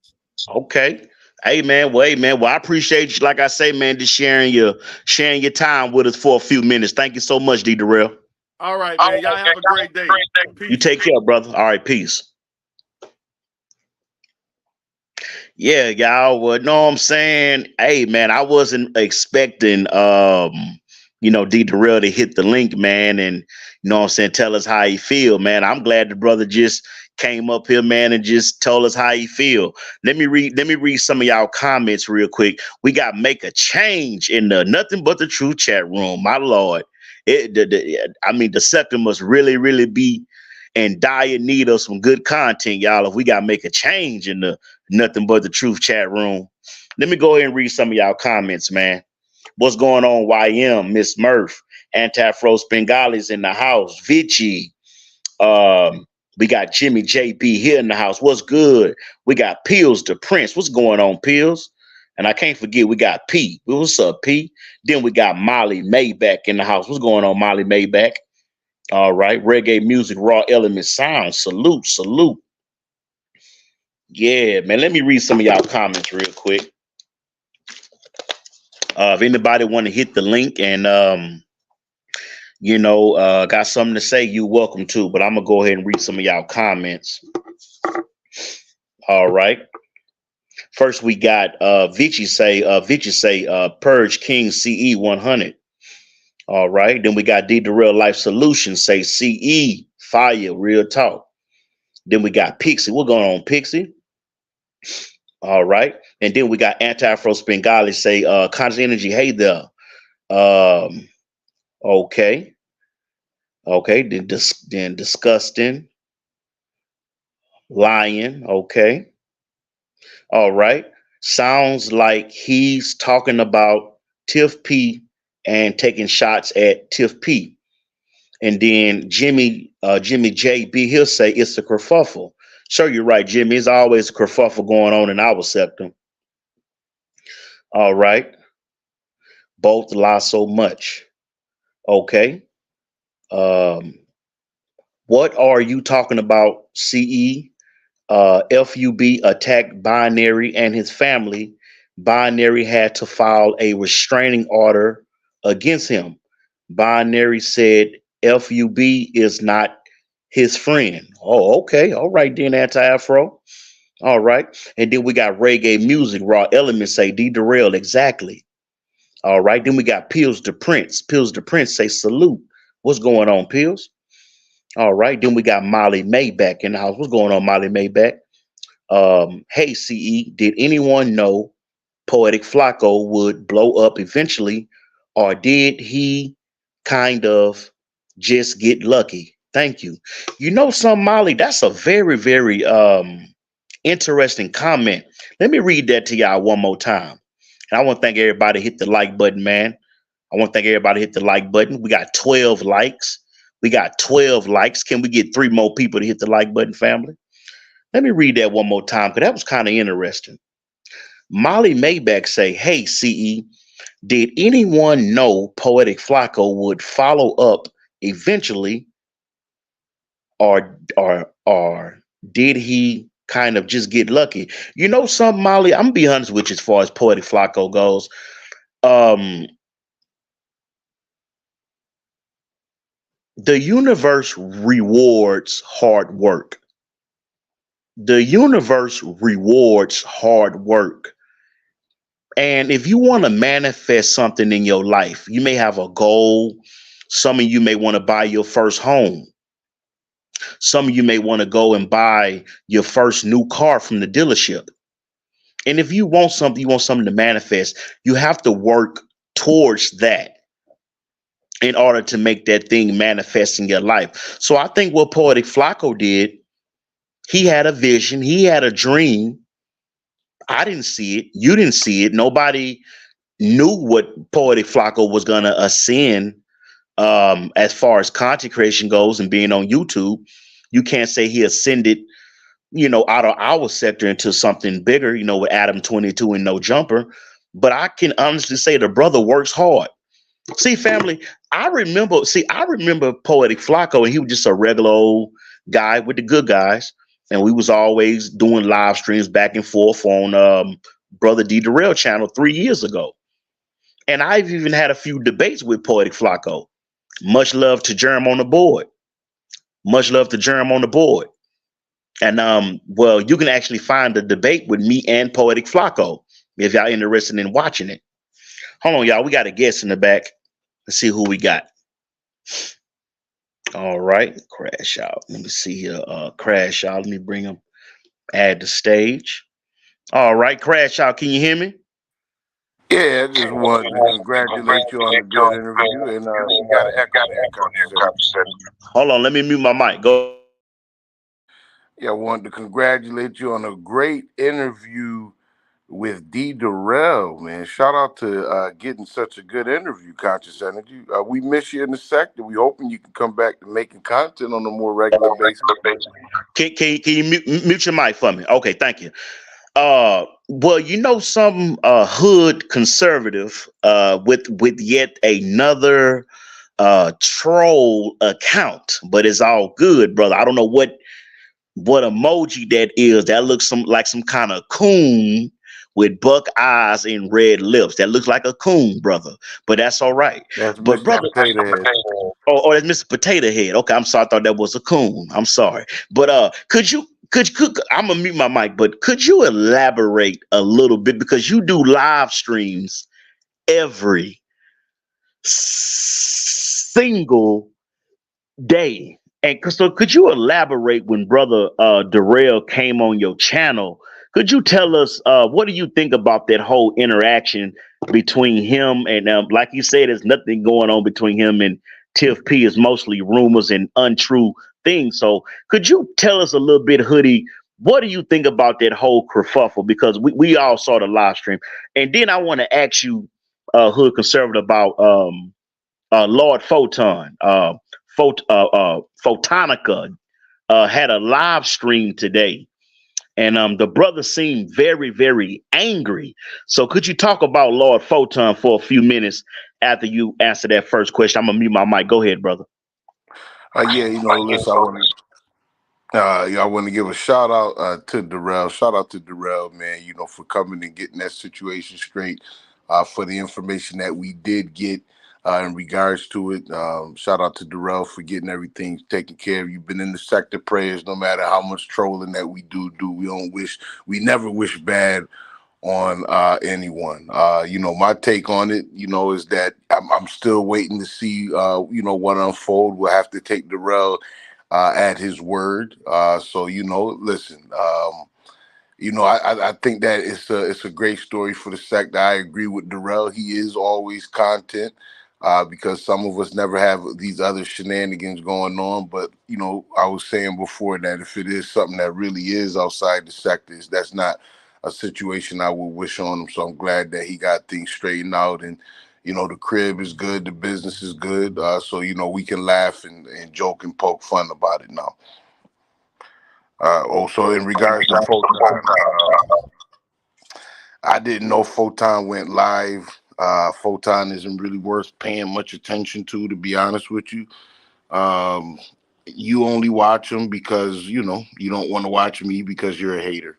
A: Okay. Hey man. Well, I appreciate you, like I say, man, just sharing your time with us for a few minutes. Thank you so much, D Derell.
C: All right,
B: All
C: man.
B: right,
C: Y'all
B: man.
C: have a
B: Y'all have
C: great
B: a
C: day.
B: great day.
A: You
C: Peace.
A: take care, brother. All right, peace. Yeah, y'all would know what I'm saying. Hey man, I wasn't expecting D Darrell to hit the link, man, and what I'm saying, tell us how he feel, man. I'm glad the brother just came up here, man, and just told us how he feel. Let me read some of y'all comments real quick. We got make a change in the nothing but the truth chat room. My lord. The sector must really, really be in dire need of some good content, y'all. If we gotta make a change in the nothing but the truth chat room. Let me go ahead and read some of y'all comments, man. What's going on, YM, Miss Murph, Anti-Fro Bengali's in the house, Vici. We got Jimmy JB here in the house. What's good? We got Pills the Prince. What's going on, Pills? And I can't forget, we got P. What's up, P? Then we got Molly Maybach in the house. What's going on, Molly Maybach? All right. Reggae music, raw element sound. Salute, salute. Yeah, man. Let me read some of y'all comments real quick. If anybody want to hit the link and got something to say, you welcome to. But I'm gonna go ahead and read some of y'all comments. All right. First, we got Vici say Purge King CE 100. All right. Then we got D Derell Life Solutions say CE Fire Real Talk. Then we got Pixie. What's going on, Pixie? All right. And then we got Anti-Afro Bengali say Conscious Energy. Hey there. Um. Okay. Okay. Then Disgusting. Lion. Okay. All right. Sounds like he's talking about Tiff P and taking shots at Tiff P. And then Jimmy JB, he'll say it's a kerfuffle. Sure, you're right, Jimmy. It's always a kerfuffle going on in our sector. All right. Both lie so much. Okay. Um, what are you talking about, CE? FUB attacked Binary and his family. Binary had to file a restraining order against him. Binary said FUB is not his friend. Oh, okay. All right, then, Anti Afro. All right. And then we got reggae music, raw elements say D Derell, exactly. All right. Then we got Pills the Prince. Pills the Prince say salute. What's going on, Pills? All right. Then we got Molly Maybach in the house. What's going on, Molly Maybach? Hey, CE, did anyone know Poetic Flacco would blow up eventually, or did he kind of just get lucky? Thank you. You know some, Molly, that's a very, very interesting comment. Let me read that to y'all one more time. And I want to thank everybody hit the like button, man. I want to thank everybody hit the like button. We got 12 likes. We got 12 likes. Can we get 3 more people to hit the like button, family? Let me read that one more time because that was kind of interesting. Molly Maybach say, hey, CE, did anyone know Poetic Flacco would follow up eventually, or did he kind of just get lucky? You know something, Molly? I'm gonna be honest with you as far as Poetic Flacco goes. Um, the universe rewards hard work. The universe rewards hard work. And if you want to manifest something in your life, you may have a goal. Some of you may want to buy your first home. Some of you may want to go and buy your first new car from the dealership. And if you want something to manifest, you have to work towards that. in order to make that thing manifest in your life. So I think what Poetic Flacco did, he had a vision, he had a dream. I didn't see it. You didn't see it. Nobody knew what Poetic Flacco was gonna ascend as far as content creation goes and being on YouTube. You can't say he ascended, out of our sector into something bigger, with Adam 22 and No Jumper. But I can honestly say the brother works hard. See, family, I remember Poetic Flacco, and he was just a regular old guy with the good guys. And we was always doing live streams back and forth on Brother D Derell channel 3 years ago. And I've even had a few debates with Poetic Flacco. Much love to Germ on the board. Much love to Germ on the board. And well, you can actually find the debate with me and Poetic Flacco if y'all interested in watching it. Hold on, y'all. We got a guest in the back. Let's see who we got. All right, crash out. Let me see here. Crash out. Let me bring him. Add the stage. All right, crash out. Can you hear me?
D: Yeah, I just wanted to congratulate you on a good interview, and you got an echo there, Conscious.
A: Hold on. Let me mute my mic. Go.
D: Yeah, I wanted to congratulate you on a great interview with D Derell, man. Shout out to getting such a good interview, Conscious Energy. We miss you in the sector. We hoping you can come back to making content on a more regular basis.
A: Can you mute your mic for me? Okay, thank you. Well, some hood conservative with yet another troll account, but it's all good, brother. I don't know what emoji that is. That looks like some kind of coon with buck eyes and red lips. That looks like a coon, brother. But that's all right.
D: That's
A: but
D: Mr.
A: brother,
D: Potato Head.
A: Oh, that's Mr. Potato Head. Okay, I'm sorry. I thought that was a coon. I'm sorry. But could I'm gonna mute my mic, but could you elaborate a little bit, because you do live streams every single day. And so could you elaborate, when brother Darrell came on your channel, could you tell us what do you think about that whole interaction between him and like you said, there's nothing going on between him and Tiff P, is mostly rumors and untrue things. So could you tell us a little bit, Hoodie, what do you think about that whole kerfuffle? Because we all saw the live stream. And then I want to ask you, Hood Conservative, about Lord Photon. Photonica had a live stream today, and the brother seemed very, very angry. So could you talk about Lord Photon for a few minutes after you answer that first question? I'm gonna mute my mic. Go ahead, brother.
D: Yeah, listen, I want to give a shout out to Derell. Shout out to Derell, man, for coming and getting that situation straight, for the information that we did get in regards to it. Shout out to Derell for getting everything taken care of. You've been in the sector prayers, no matter how much trolling that we do. We never wish bad on anyone. My take on it, is that I'm still waiting to see, what unfold. We'll have to take Derell at his word. So listen, I think that it's a great story for the sector. I agree with Derell. He is always content, because some of us never have these other shenanigans going on. But I was saying before that if it is something that really is outside the sectors, that's not a situation I would wish on him. So I'm glad that he got things straightened out, and the crib is good, the business is good. So we can laugh and joke and poke fun about it now. Also, in regards to Photon, I didn't know Photon went live. Photon isn't really worth paying much attention to be honest with you. You only watch him because you don't want to watch me because you're a hater.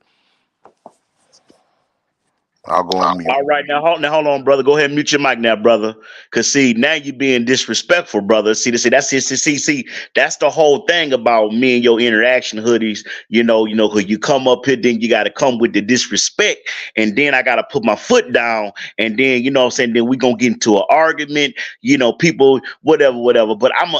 D: I'll go on mute.
A: All right, now hold on, brother. Go ahead and mute your mic now, brother. Cause see, now you're being disrespectful, brother. That's the whole thing about me and your interaction, Hoodies. Cause you come up here, then you gotta come with the disrespect, and then I gotta put my foot down, and then what I'm saying, then we gonna get into an argument, people, whatever. But I'm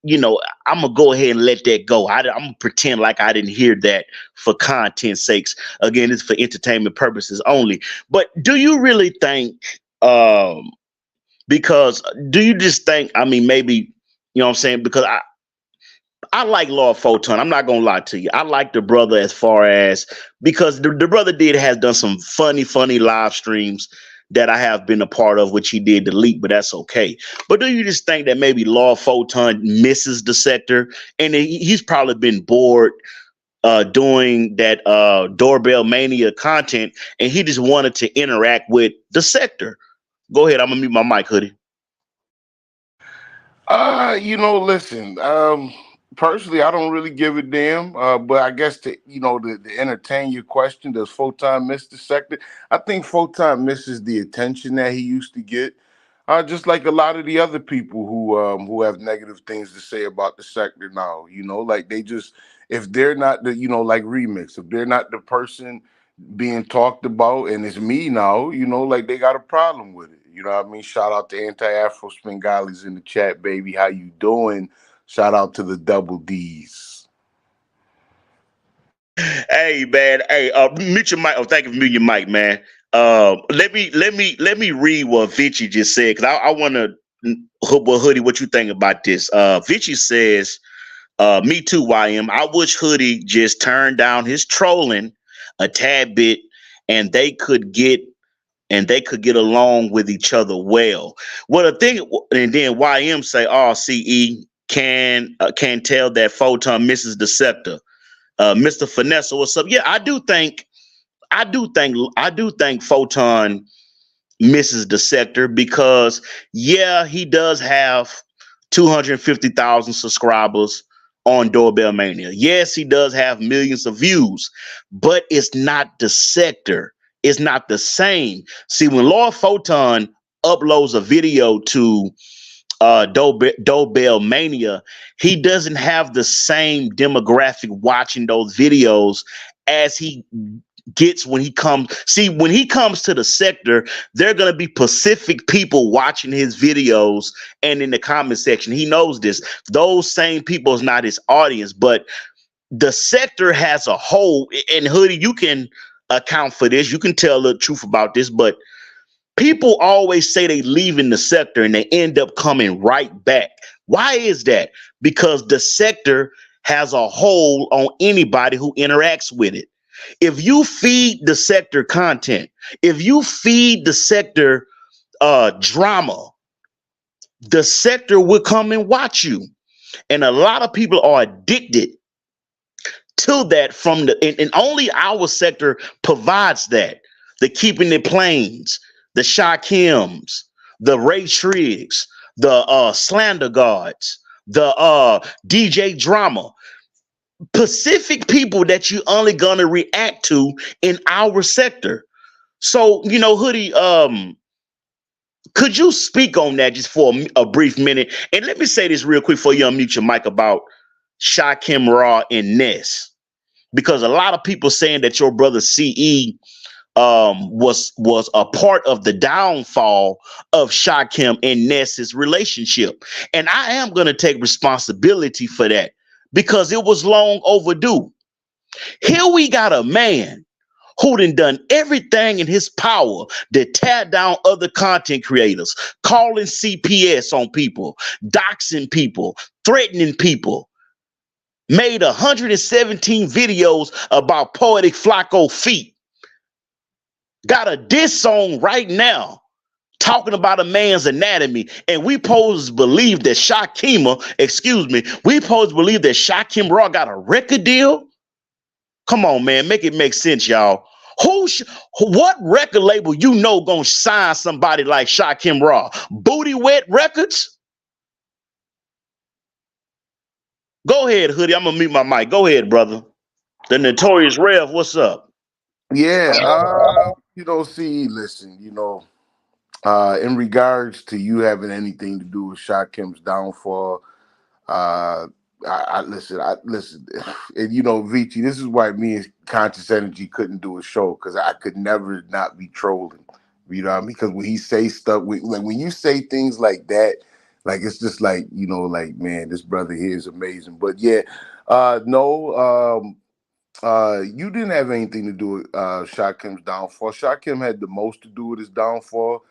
A: gonna go ahead and let that go. I'm gonna pretend like I didn't hear that for content sakes. Again, it's for entertainment purposes only. But do you really think Because do you just think, I mean, maybe, you know what I'm saying? Because I like Lord Photon. I'm not gonna lie to you. I like the brother as far as because the brother has done some funny live streams that I have been a part of, which he did delete, but that's okay. But do you just think that maybe Lord Photon misses the sector and he's probably been bored doing that doorbell mania content and he just wanted to interact with the sector? Go ahead, I'm gonna mute my mic, Hoodie.
D: Listen, personally, I don't really give a damn. But I guess to entertain your question, does Photon miss the sector? I think Photon misses the attention that he used to get. Just like a lot of the other people who have negative things to say about the sector now, like they just if they're not the like Remix, if they're not the person being talked about and it's me now, like they got a problem with it. You know what I mean? Shout out to Anti-Afro Spingalis in the chat, baby. How you doing? Shout out to the double D's.
A: Hey man, hey, mute your mic. Oh, thank you for muting your mic, man. Let me read what Vici just said because I want to. Well, Hoodie, what you think about this? Vici says, "Me too, YM. I wish Hoodie just turned down his trolling a tad bit, and they could get along with each other well." Well, the thing, and then YM say, "Oh, CE can tell that Photon misses the scepter." Mr. Finesse, what's up? Yeah, I do think Photon misses the sector because yeah, he does have 250,000 subscribers on Doorbell Mania. Yes, he does have millions of views, but it's not the sector. It's not the same. See, when Lord Photon uploads a video to Doorbell Mania, he doesn't have the same demographic watching those videos as he gets when he comes. See, when he comes to the sector, there are going to be Pacific people watching his videos and in the comment section. He knows this. Those same people is not his audience, but the sector has a whole, and Hoodie, you can account for this. You can tell the truth about this, but people always say they leave in the sector and they end up coming right back. Why is that? Because the sector has a hold on anybody who interacts with it. If you feed the sector content, if you feed the sector drama, the sector will come and watch you. And a lot of people are addicted to that and only our sector provides that. The Keeping It Planes, the Shakims, the Ray Triggs, the Slander Guards, the DJ Drama. Pacific people that you only gonna react to in our sector. So, Hoodie, could you speak on that just for a brief minute? And let me say this real quick before you unmute your mic about Shakim Raw and Ness. Because a lot of people saying that your brother CE was a part of the downfall of Shakim and Ness's relationship. And I am going to take responsibility for that because it was long overdue. Here we got a man who done everything in his power to tear down other content creators, calling CPS on people, doxing people, threatening people. Made 117 videos about Poetic Flacco feet. Got a diss song right now talking about a man's anatomy, and we pose believe that we pose believe that Shakim Raw got a record deal. Come on, man, make it make sense, y'all. What record label gonna sign somebody like Shakim Raw? Booty Wet Records? Go ahead, Hoodie. I'm gonna mute my mic. Go ahead, brother. The Notorious Rev, what's up?
D: Yeah, see, listen, in regards to you having anything to do with Shakim's downfall, I listen, and Vici, this is why me and Conscious Energy couldn't do a show because I could never not be trolling. You know what I mean? Because when he say stuff, like when you say things like that, like it's just like like man, this brother here is amazing. But yeah, no, you didn't have anything to do with Shakim's downfall. Shakim had the most to do with his downfall.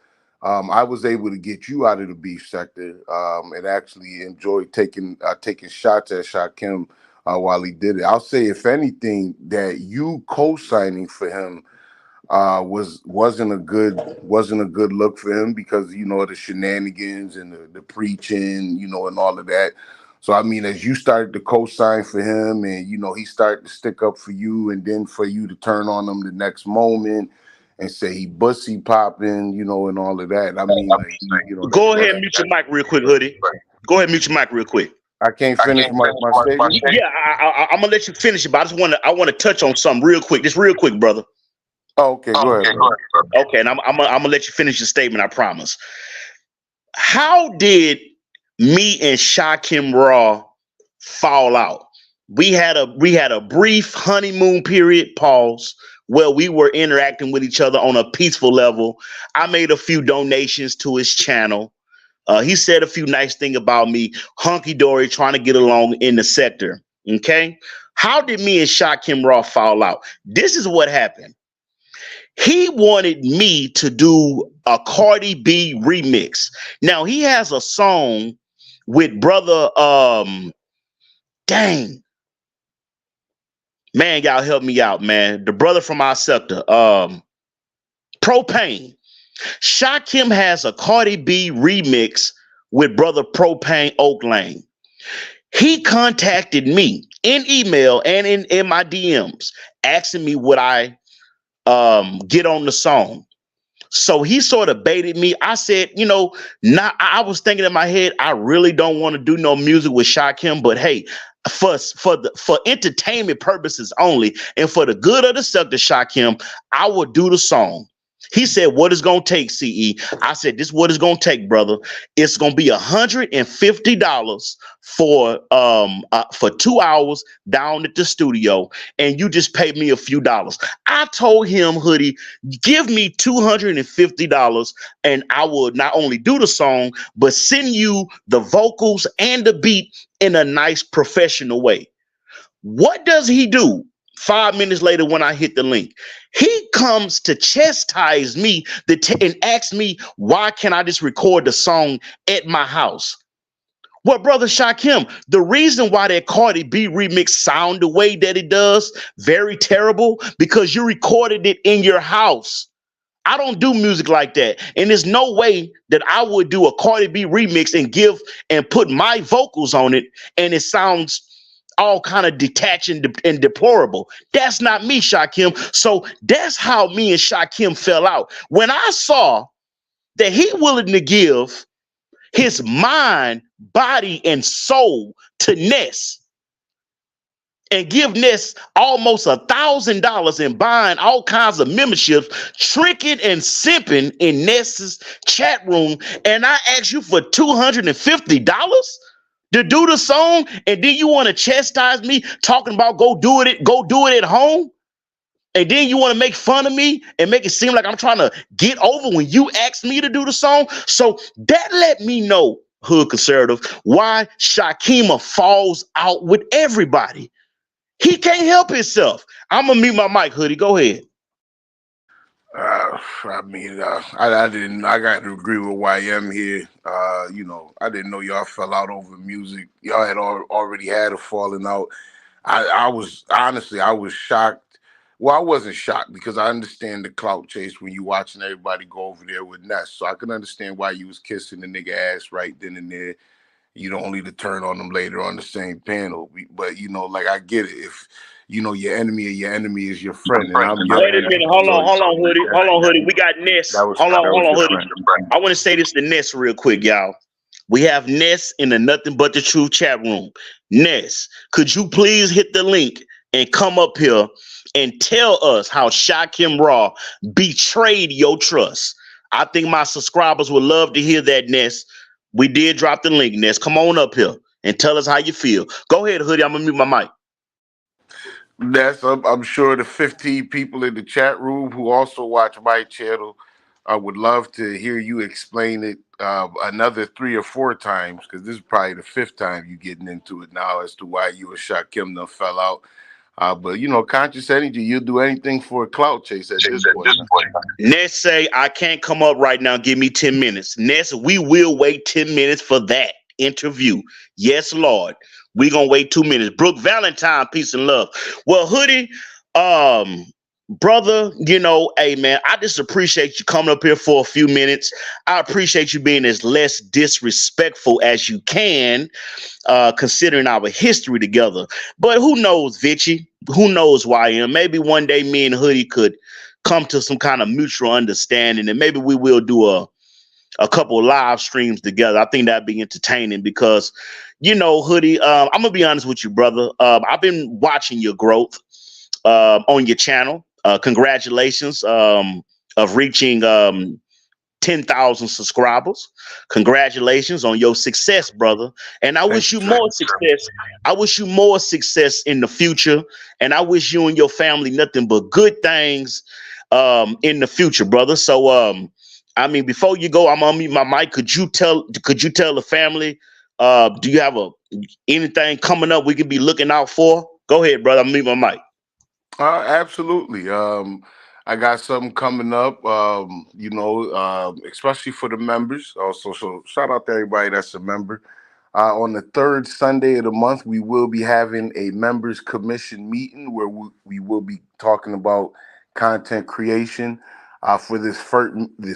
D: I was able to get you out of the beef sector, and actually enjoyed taking shots at Shakim while he did it. I'll say, if anything, that you co-signing for him wasn't a good look for him, because the shenanigans and the preaching, and all of that. So I mean, as you started to co-sign for him, and he started to stick up for you, and then for you to turn on him the next moment and say he bussy popping, and all of that. I mean, like,
A: Go ahead and mute your mic real quick, Hoodie. Go ahead and mute your mic real quick.
D: I can't finish my statement.
A: Yeah, I'm gonna let you finish it, but I want to touch on something real quick, just real quick, brother.
D: Oh, okay, go ahead, bro.
A: Okay, and I'm gonna let you finish your statement. I promise. How did me and Shakim Raw fall out? We had a brief honeymoon period, pause, where we were interacting with each other on a peaceful level. I made a few donations to his channel. He said a few nice things about me, hunky dory, trying to get along in the sector. Okay, how did me and Shakim Raw fall out? This is what happened. He wanted me to do a Cardi B remix. Now he has a song with brother dang man, y'all help me out, man. The brother from our sector, Propane. Shakim has a Cardi B remix with brother Propane Oak Lane. He contacted me in email and in my DMs asking me would I get on the song. So he sort of baited me. I said, not. I was thinking in my head, I really don't want to do no music with Shakim, but hey, for entertainment purposes only, and for the good of the sector, Shakim, I would do the song. He said, "What is gonna take, CE?" I said, "This is what it's gonna take, brother. It's gonna be $150 for 2 hours down at the studio, and you just pay me a few dollars." I told him, Hoodie, give me $250, and I will not only do the song, but send you the vocals and the beat in a nice professional way. What does he do? 5 minutes later, when I hit the link, he comes to chastise me and asks me, why can't I just record the song at my house? Well, brother Shakim, the reason why that Cardi B remix sound the way that it does, very terrible, because you recorded it in your house. I don't do music like that. And there's no way that I would do a Cardi B remix and put my vocals on it and it sounds all kind of detached and deplorable. That's not me, Shakim. So that's how me and Shakim fell out. When I saw that he willing to give his mind, body, and soul to Ness, and give Ness almost $1,000 and buying all kinds of memberships, tricking and simping in Ness's chat room, and I ask you for $250 to do the song, and then you want to chastise me, talking about go do it at home, and then you want to make fun of me and make it seem like I'm trying to get over when you asked me to do the song. So that let me know, Hood Conservative, why Shakima falls out with everybody. He can't help himself. I'm gonna mute my mic, Hoodie. Go ahead.
D: I mean, I didn't. I got to agree with YM here. I didn't know y'all fell out over music. Y'all had already had a falling out. I was honestly, I was shocked. Well, I wasn't shocked because I understand the clout chase when you watching everybody go over there with Ness. So I can understand why you was kissing the nigga ass right then and there. You don't only to turn on them later on the same panel. But like, I get it. If your enemy is your friend, and I'm your
A: Wait a minute. Hold on, Hoodie. Hold on, Hoodie. We got Ness. Hold on, Hoodie. I want to say this to Ness real quick, y'all. We have Ness in the Nothing But the Truth chat room. Ness, could you please hit the link and come up here and tell us how Shakim Raw betrayed your trust? I think my subscribers would love to hear that, Ness. We did drop the link, Ness. Come on up here and tell us how you feel. Go ahead, Hoodie. I'm gonna mute my mic.
D: That's I'm sure the 15 people in the chat room who also watch my channel would love to hear you explain it another 3 or 4 times, because this is probably the 5th time you getting into it now as to why you and Shakim done fell out. But you know, conscious energy, you'll do anything for a clout chase at this point.
A: Ness say, I can't come up right now. Give me 10 minutes. Ness, we will wait 10 minutes for that interview. Yes, Lord. We gonna wait 2 minutes. Brooke Valentine, peace and love. Well, Hoodie, brother, you know, hey man, I just appreciate you coming up here for a few minutes. I appreciate you being as less disrespectful as you can, considering our history together. But who knows, Vichy? Who knows, YM? Maybe one day me and Hoodie could come to some kind of mutual understanding, and maybe we will do a couple of live streams together. I think that'd be entertaining because, you know, Hoodie, I'm gonna be honest with you, brother. I've been watching your growth on your channel. Congratulations of reaching 10,000 subscribers. Congratulations on your success, brother. And I wish you more success. I wish you more success in the future. And I wish you and your family nothing but good things in the future, brother. So I mean, before you go, I'm gonna mute my mic. Could you tell the family, do you have anything coming up we could be looking out for? Go ahead, brother. I'm mute my mic.
D: Absolutely. I got something coming up, you know, especially for the members. Also, so shout out to everybody that's a member. On the third Sunday of the month, we will be having a members commission meeting where we will be talking about content creation. For this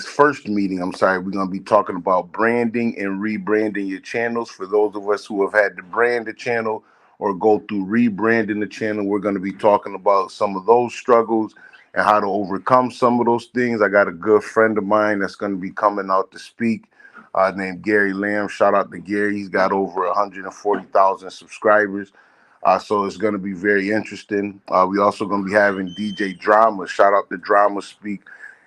D: first meeting, I'm sorry, we're going to be talking about branding and rebranding your channels. For those of us who have had to brand the channel or go through rebranding the channel, we're going to be talking about some of those struggles and how to overcome some of those things. I got a good friend of mine that's going to be coming out to speak, named Gary Lamb. Shout out to Gary. He's got over 140,000 subscribers. So it's going to be very interesting. We also going to be having DJ Drama. Shout out to Drama Speak.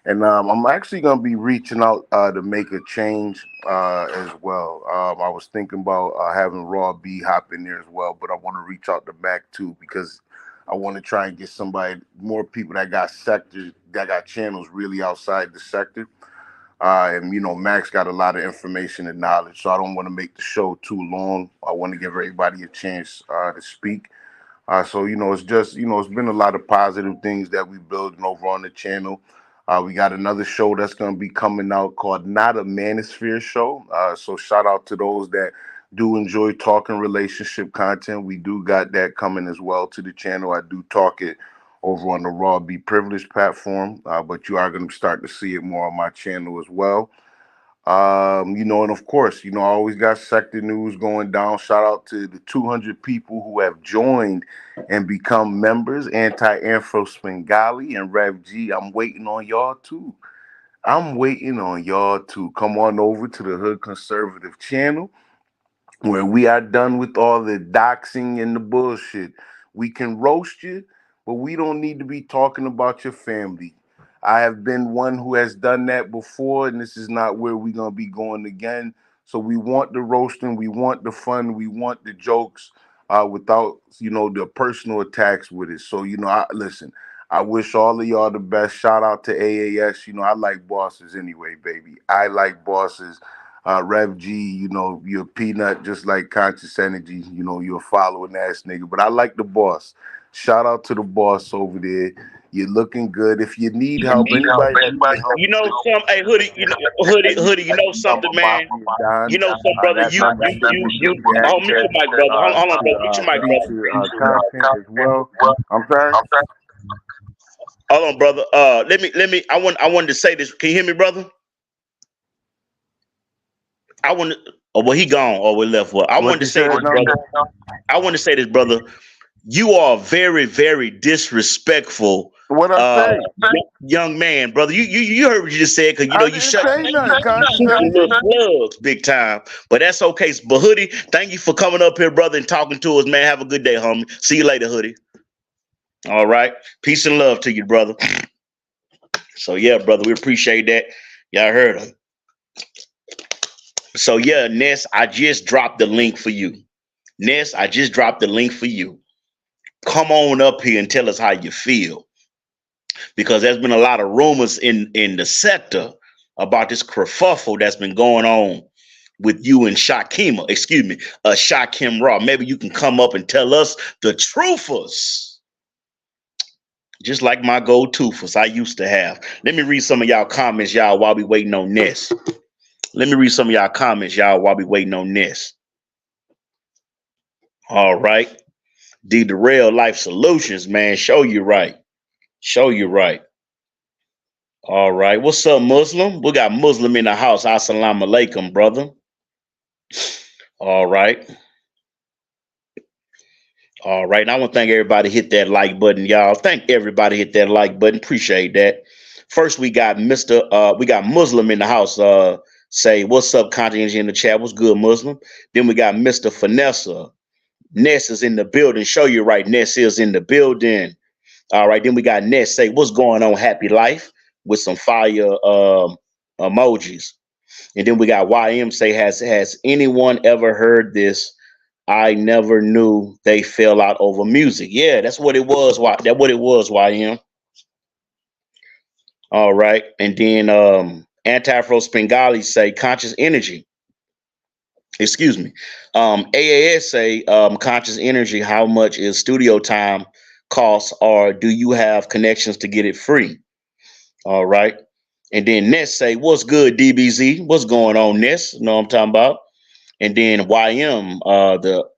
D: And I'm actually going to be reaching out to make a change as well. I was thinking about having Raw B hop in there as well, but I want to reach out to Mac too because I want to try and get more people that got sectors, that got channels really outside the sector. And, you know, Max got a lot of information and knowledge, so I don't want to make the show too long. I want to give everybody a chance to speak. So, you know, it's just, you know, it's been a lot of positive things that we building over on the channel. We got another show that's going to be coming out called Not a Manosphere Show. So shout out to those that do enjoy talking relationship content. We do got that coming as well to the channel. I do talk it over on the Raw Be Privileged platform, but you are going to start to see it more on my channel as well. You know, and of course, you know, I always got sector news going down. Shout out to the 200 people who have joined and become members. Anti-Afro Spengali and Rev G. I'm waiting on y'all too. I'm waiting on y'all to come on over to the Hood Conservative channel where we are done with all the doxing and the bullshit. We can roast you, but we don't need to be talking about your family. I have been one who has done that before, and this is not where we're going to be going again. So we want the roasting, we want the fun, we want the jokes without, you know, the personal attacks with it. So, you know, listen, I wish all of y'all the best. Shout out to AAS. You know, I like bosses anyway, baby. I like bosses. Rev G, you know, you're a peanut just like Conscious Energy. You know, you're a following ass nigga. But I like the boss. Shout out to the boss over there. You're looking good. If you need help, anybody that need help,
A: you know some, hey Hoodie, you know Hoodie, you know something, man. You know something, brother. You oh, mute your mic, brother. Hold on, brother. Mute your mic, brother.
D: Content as well. I'm sorry.
A: Hold on, brother. Let me. I wanted to say this. Can you hear me, brother? I want. Oh, well, he gone. Oh, we left. Well, I wanted to say this, brother. I want to say this, brother. You are very, very disrespectful.
D: What I say,
A: young man, brother. You heard what you just said because you know you shut
D: nothing,
A: little plugs big time. But that's okay. But Hoodie, thank you for coming up here, brother, and talking to us, man. Have a good day, homie. See you later, Hoodie. All right. Peace and love to you, brother. So yeah, brother, we appreciate that. Y'all heard him. So yeah, Ness, I just dropped the link for you. Ness, I just dropped the link for you. Come on up here and tell us how you feel. Because there's been a lot of rumors in the sector about this kerfuffle that's been going on with you and Shakim, Shakim Raw. Maybe you can come up and tell us the truthers. Just like my gold toothers I used to have. Let me read some of y'all comments, y'all, while we waiting on Ness. Let me read some of y'all comments, y'all, while we waiting on Ness. All right. D Derell Life Solutions, man. Show you right. Show you right. All right. What's up, Muslim? We got Muslim in the house. Assalamu alaikum, brother. All right. All right. And I want to thank everybody hit that like button, y'all. Thank everybody hit that like button. Appreciate that. First, we got we got Muslim in the house. Say, what's up, content in the chat? What's good, Muslim? Then we got Mr. Finessa. Ness is in the building. Show you right. Ness is in the building. All right. Then we got Ness say, what's going on? Happy life with some fire emojis. And then we got YM say, has anyone ever heard this? I never knew they fell out over music. Yeah, that's what it was. That's what it was, YM. All right. And then Anti-Afro Spengali say conscious energy. Excuse me. AAS say conscious energy, how much is studio time costs, or do you have connections to get it free? All right. And then Ness say, what's good, DBZ? What's going on, Ness? You know what I'm talking about? And then the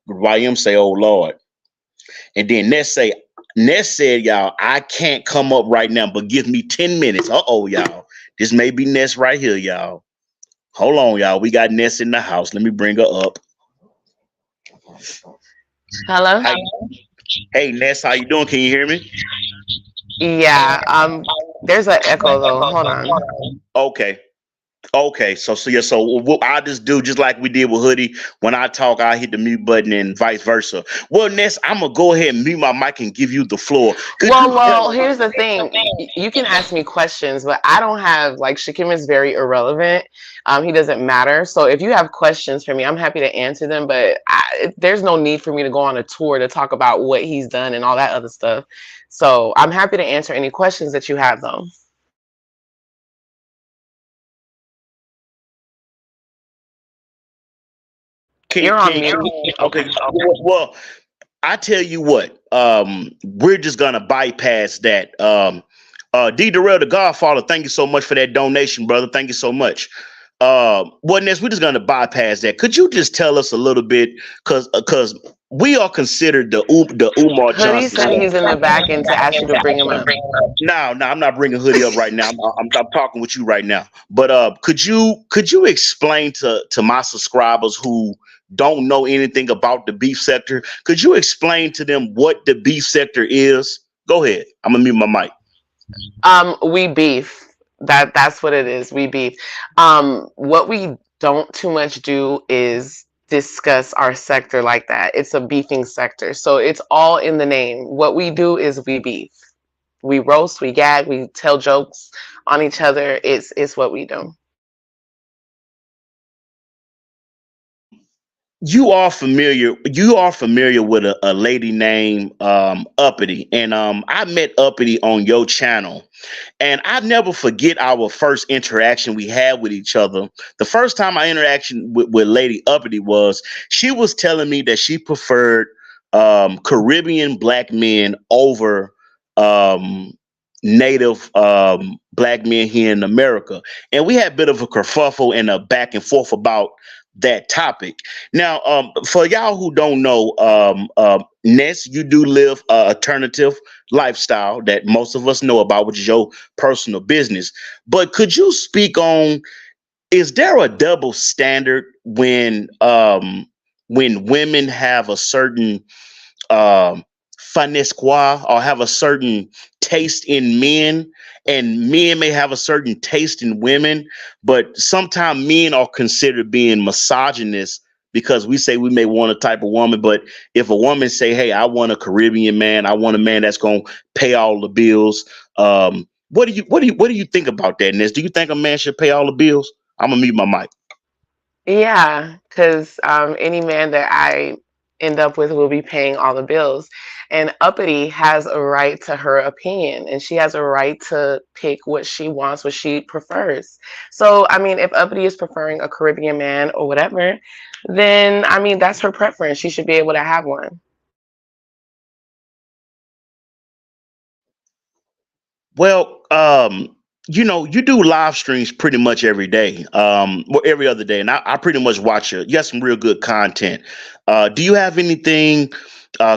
A: YM say, oh Lord. And then Ness said, y'all, I can't come up right now, but give me 10 minutes. Uh-oh, y'all. This may be Ness right here, y'all. Hold on, y'all. We got Ness in the house. Let me bring her up.
E: Hello?
A: Hi. Hey, Ness, how you doing? Can you hear me?
E: Yeah, there's an echo though. Hold on.
A: Okay. Okay, so yeah, so what I just do just like we did with Hoodie. When I talk, I hit the mute button and vice versa. Well, Ness, I'm gonna go ahead and mute my mic and give you the floor. Could you
E: Well, here's the thing. You can ask me questions, but I don't have like Shakim is very irrelevant. He doesn't matter. So if you have questions for me, I'm happy to answer them. But there's no need for me to go on a tour to talk about what he's done and all that other stuff. So I'm happy to answer any questions that you have, though. You're on mute.
A: okay? Well, I tell you what, we're just gonna bypass that. D Derell, the Godfather, thank you so much for that donation, brother. Thank you so much. Well, Ness, we're just gonna bypass that. Could you just tell us a little bit, because we are considered the Umar
E: Hoodie
A: Johnson.
E: said he's in the back end to ask you to bring him up.
A: No, I'm not bringing Hoodie up right now. I'm talking with you right now. But could you explain to my subscribers who don't know anything about the beef sector? Could you explain to them what the beef sector is? Go ahead. I'm gonna mute my mic.
E: We beef. That's what it is. We beef. What we don't too much do is discuss our sector like that. It's a beefing sector. So it's all in the name. What we do is we beef. We roast, we gag, we tell jokes on each other. It's what we do.
A: You are familiar with a lady named Uppity, and I met Uppity on your channel. And I never forget our first interaction we had with each other. The first time I interaction with Lady Uppity was she was telling me that she preferred Caribbean black men over um, native black men here in America. And we had a bit of a kerfuffle and a back and forth about that topic. Now, for y'all who don't know, Ness, you do live a alternative lifestyle that most of us know about, which is your personal business. But could you speak on, is there a double standard when women have a certain finesse or have a certain taste in men, and men may have a certain taste in women, but sometimes men are considered being misogynist because we say we may want a type of woman, but if a woman say, hey, I want a Caribbean man, I want a man that's going to pay all the bills. What do you think about that, Ness? Do you think a man should pay all the bills? I'm gonna mute my mic.
E: Yeah, because any man that I end up with will be paying all the bills. And Uppity has a right to her opinion, and she has a right to pick what she wants, what she prefers. So, I mean, if Uppity is preferring a Caribbean man or whatever, then, I mean, that's her preference. She should be able to have one.
A: Well, you do live streams pretty much every day, or every other day, and I pretty much watch it. You got some real good content. Do you have anything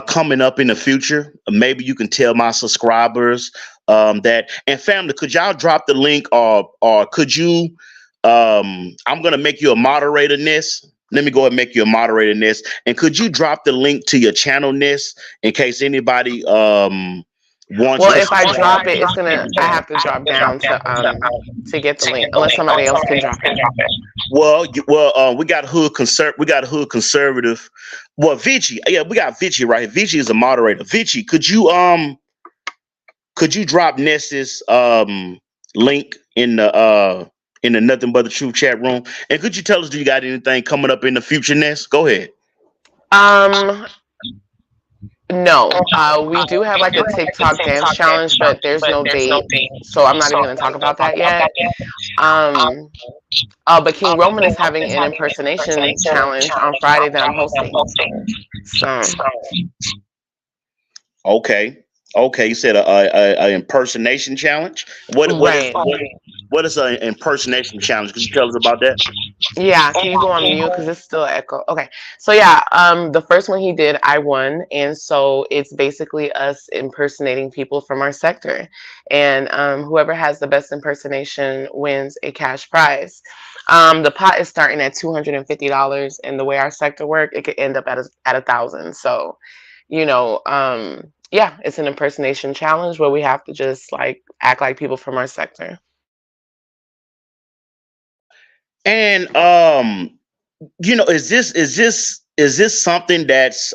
A: coming up in the future? Maybe you can tell my subscribers that, and family, could y'all drop the link, or could you? I'm gonna make you a moderator, Ness. Let me go and make you a moderator, Ness. And could you drop the link to your channel, Ness, in case anybody wants you
E: Well,
A: to
E: if I
A: subscribe?
E: drop it, it's gonna. I have to drop down to get the link, unless somebody else can drop it.
A: We got hood conservative. Well, Vici, yeah, we got Vici right here. Vici is a moderator. Vici, could you drop Ness's link in the Nothing But the Truth chat room? And could you tell us, do you got anything coming up in the future, Ness? Go ahead.
E: Um, no. We do have like a TikTok dance challenge, but there's no date, so I'm not even gonna talk about that yet. Um, but King Roman is having an impersonation challenge on Friday that I'm hosting. So
A: Okay. Okay, you said a impersonation challenge.
E: right.
A: What is an impersonation challenge? Could you tell us about that?
E: Yeah, can you go on mute because it's still echo? Okay. So yeah, the first one he did, I won, and so it's basically us impersonating people from our sector, and whoever has the best impersonation wins a cash prize. The pot is starting at $250, and the way our sector work, it could end up at 1,000. So, yeah, it's an impersonation challenge where we have to just like act like people from our sector.
A: And is this something that's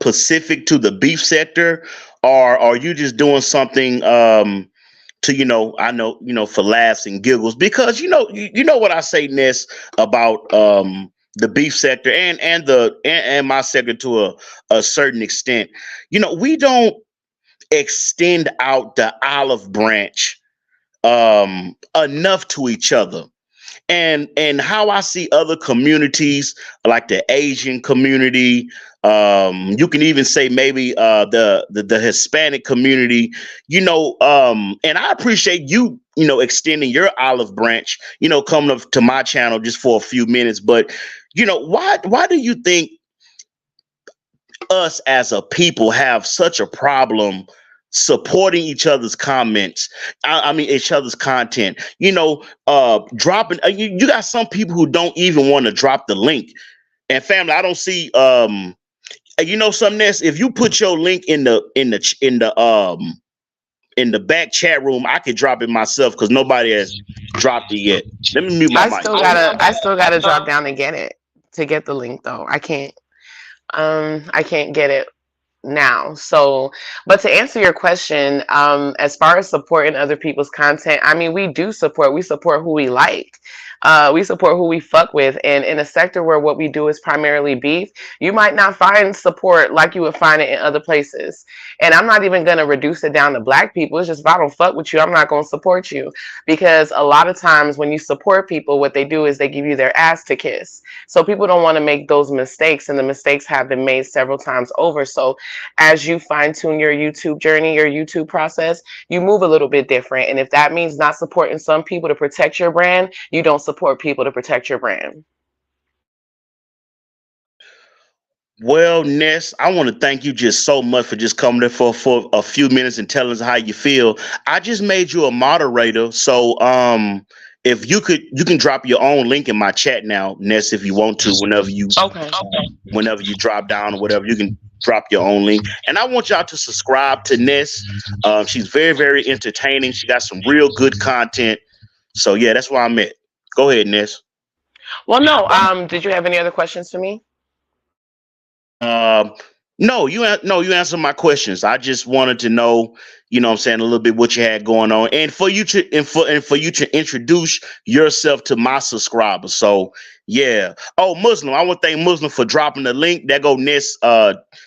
A: specific to the beef sector, or are you just doing something to, I know, for laughs and giggles? Because you know what I say, Ness, about the beef sector and my sector to a certain extent. We don't extend out the olive branch enough to each other. And how I see other communities like the Asian community, you can even say maybe the Hispanic community, and I appreciate extending your olive branch, coming up to my channel just for a few minutes. But why do you think us as a people have such a problem supporting each other's comments? I mean, each other's content. Dropping. You got some people who don't even want to drop the link. And family, I don't see. Some Ness. If you put your link in the back chat room, I could drop it myself because nobody has dropped it yet. Let me mute my
E: I
A: mic.
E: still gotta I still gotta drop down and get it to get the link though. I can't get it now. So, but to answer your question, as far as supporting other people's content, I mean, we support who we like. We support who we fuck with. And in a sector where what we do is primarily beef, you might not find support like you would find it in other places. And I'm not even going to reduce it down to black people. It's just if I don't fuck with you, I'm not going to support you. Because a lot of times when you support people, what they do is they give you their ass to kiss. So people don't want to make those mistakes. And the mistakes have been made several times over. So as you fine tune your YouTube journey, your YouTube process, you move a little bit different. And if that means not supporting some people to protect your brand, you don't support people to protect your brand.
A: Well, Ness, I want to thank you just so much for just coming there for a few minutes and telling us how you feel. I just made you a moderator, so if you can drop your own link in my chat now, Ness, if you want to.
E: Okay.
A: Whenever you drop down or whatever, you can drop your own link. And I want y'all to subscribe to Ness. She's very, very entertaining. She got some real good content. So yeah, that's where I'm at. Go ahead, Ness.
E: Well, no. Did you have any other questions for me?
A: Um, no, you answered my questions. I just wanted to know, what I'm saying, a little bit what you had going on, and for you to introduce yourself to my subscribers. So yeah. Oh, Muslim, I want to thank Muslim for dropping the link. There go Ness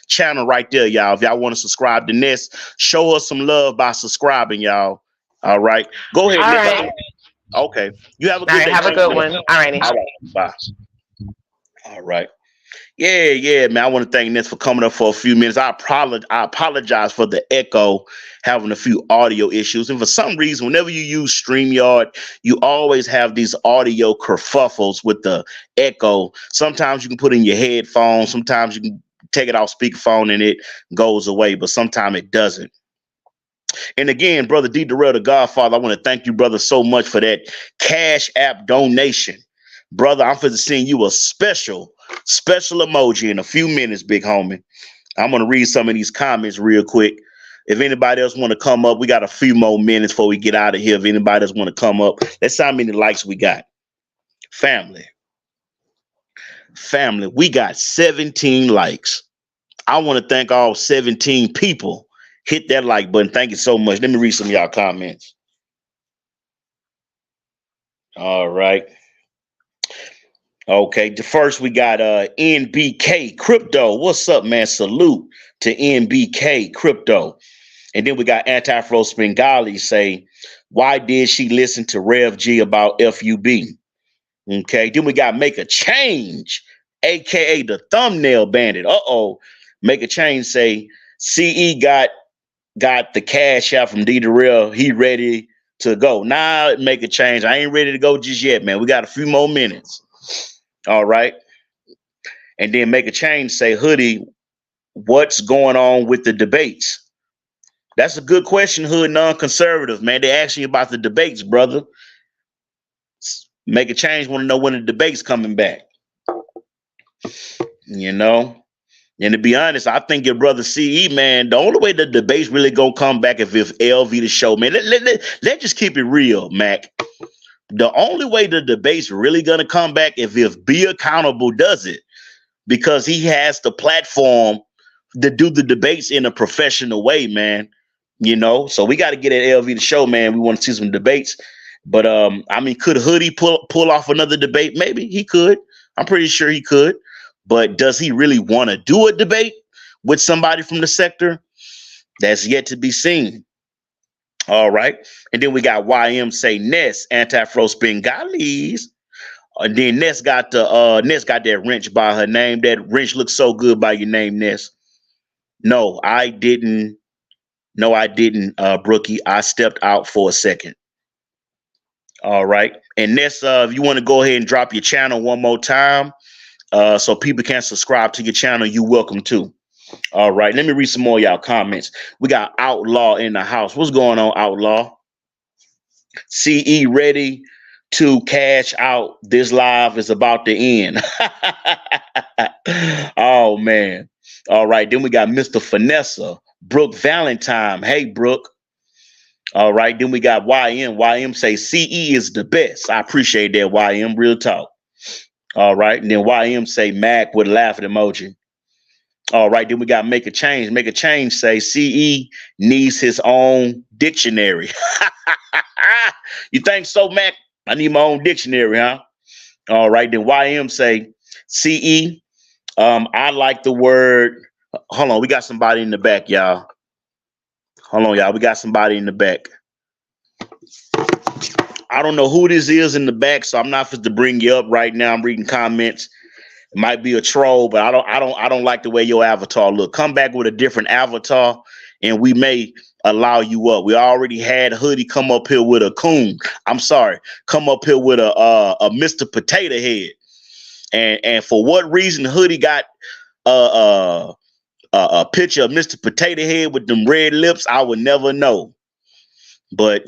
A: channel right there, y'all. If y'all want to subscribe to Ness, show us some love by subscribing, y'all. All right. Go ahead,
E: All
A: Ness.
E: right.
A: Okay. You have a
E: All
A: good
E: right.
A: day.
E: Have a good one. All righty.
A: All right. Bye. All right. Yeah, man. I want to thank Ness for coming up for a few minutes. I apologize for the echo, having a few audio issues. And for some reason, whenever you use StreamYard, you always have these audio kerfuffles with the echo. Sometimes you can put in your headphones, sometimes you can take it off speakerphone and it goes away, but sometimes it doesn't. And again, brother D Derell, the Godfather, I want to thank you, brother, so much for that Cash App donation. Brother, I'm finna send you a special emoji in a few minutes, big homie. I'm gonna read some of these comments real quick. If anybody else want to come up, we got a few more minutes before we get out of here. If anybody else want to come up, let's see how many likes we got. Family, we got 17 likes. I want to thank all 17 people. Hit that like button. Thank you so much. Let me read some of y'all comments. All right. Okay. The first we got NBK Crypto. What's up, man? Salute to NBK Crypto. And then we got Anti-Fro Spengali say, why did she listen to Rev G about FUB? Okay. Then we got Make a Change, aka the Thumbnail Bandit. Make a Change say, CE got the cash out from D Derell. He ready to go. Now Make a Change. I ain't ready to go just yet, man. We got a few more minutes. All right. And then Make a Change say, Hoodie, what's going on with the debates? That's a good question, Hood Non-Conservative, man. They asking you about the debates, brother. Make a Change want to know when the debate's coming back. You know? And to be honest, I think your brother CE, man, the only way the debate's really gonna come back if LV the show, man. Let's just keep it real, Mac. The only way the debate's really gonna come back if Be Accountable does it, because he has the platform to do the debates in a professional way, man. You know, so we got to get at LV the show, man. We want to see some debates. But I mean, could Hoodie pull off another debate? Maybe he could. I'm pretty sure he could. But does he really want to do a debate with somebody from the sector? That's yet to be seen. All right. And then we got YM say Ness, Anti-Fro Spengalis. And then Ness got that wrench by her name. That wrench looks so good by your name, Ness. No, I didn't, Brookie. I stepped out for a second. All right. And Ness, if you want to go ahead and drop your channel one more time, so people can subscribe to your channel, you're welcome to. All right. Let me read some more of y'all comments. We got Outlaw in the house. What's going on, Outlaw? CE ready to cash out. This live is about to end. Oh, man. All right. Then we got Mr. Finessa, Brooke Valentine. Hey, Brooke. All right. Then we got YM. YM say CE is the best. I appreciate that, YM. Real talk. All right. And then YM say Mac with laughing emoji. All right. Then we got Make a Change. Make a Change say CE needs his own dictionary. You think so, Mac? I need my own dictionary, huh? All right. Then YM say CE. I like the word. Hold on. We got somebody in the back, y'all. Hold on, y'all. We got somebody in the back. I don't know who this is in the back, so I'm not supposed to bring you up right now. I'm reading comments. It might be a troll, but I don't like the way your avatar look. Come back with a different avatar, and we may allow you up. We already had Hoodie come up here with a coon. I'm sorry, come up here with a Mr. Potato Head, and for what reason Hoodie got a picture of Mr. Potato Head with them red lips, I would never know. But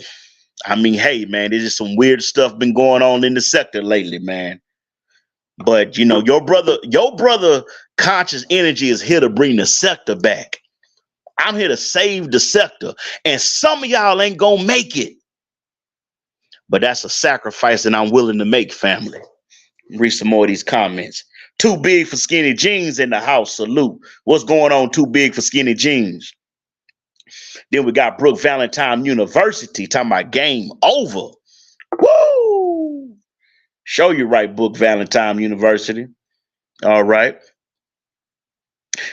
A: I mean, hey, man, there's just some weird stuff been going on in the sector lately, man. But you know, your brother Conscious Energy is here to bring the sector back. I'm here to save the sector, and some of y'all ain't gonna make it. But that's a sacrifice that I'm willing to make, family. Read some more of these comments. Too big for skinny jeans in the house. Salute. What's going on? Too big for skinny jeans. Then we got Brooke Valentine University talking about game over. Woo! Show you right, Brooke Valentine University. All right.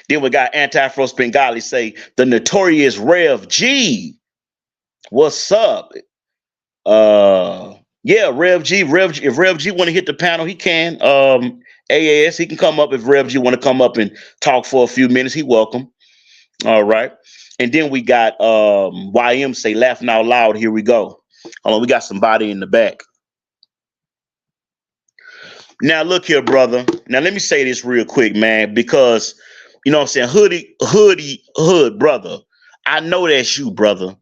A: Then we got Anti-Fro Spengali say the notorious Rev G. What's up? Yeah, Rev G. If Rev G want to hit the panel, he can. AAS, he can come up if Rev G want to come up and talk for a few minutes. He welcome. All right. And then we got YM say laughing out loud. Here we go. Hold on, we got somebody in the back. Now look here, brother. Now let me say this real quick, man, because you know what I'm saying, hood, brother. I know that's you, brother.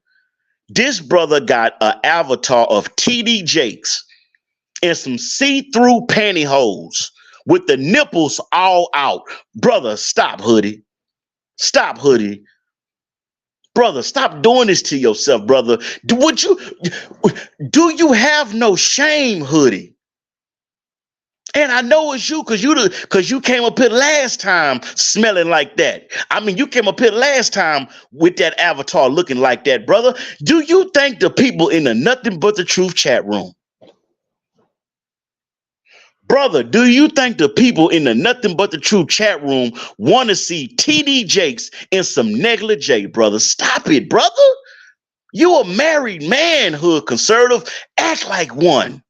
A: This brother got an avatar of TD Jakes and some see-through pantyhose with the nipples all out. Brother, stop, hoodie. Stop, hoodie. Brother, stop doing this to yourself, brother. Do you have no shame, hoodie? And I know it's you because you came up here last time smelling like that. I mean, you came up here last time with that avatar looking like that, brother. Do you think the people in the Nothing But the Truth chat room, brother, do you think the people in the Nothing But the Truth chat room want to see TD Jakes in some negligee, brother? Stop it, brother. You a married man, hood conservative. Act like one.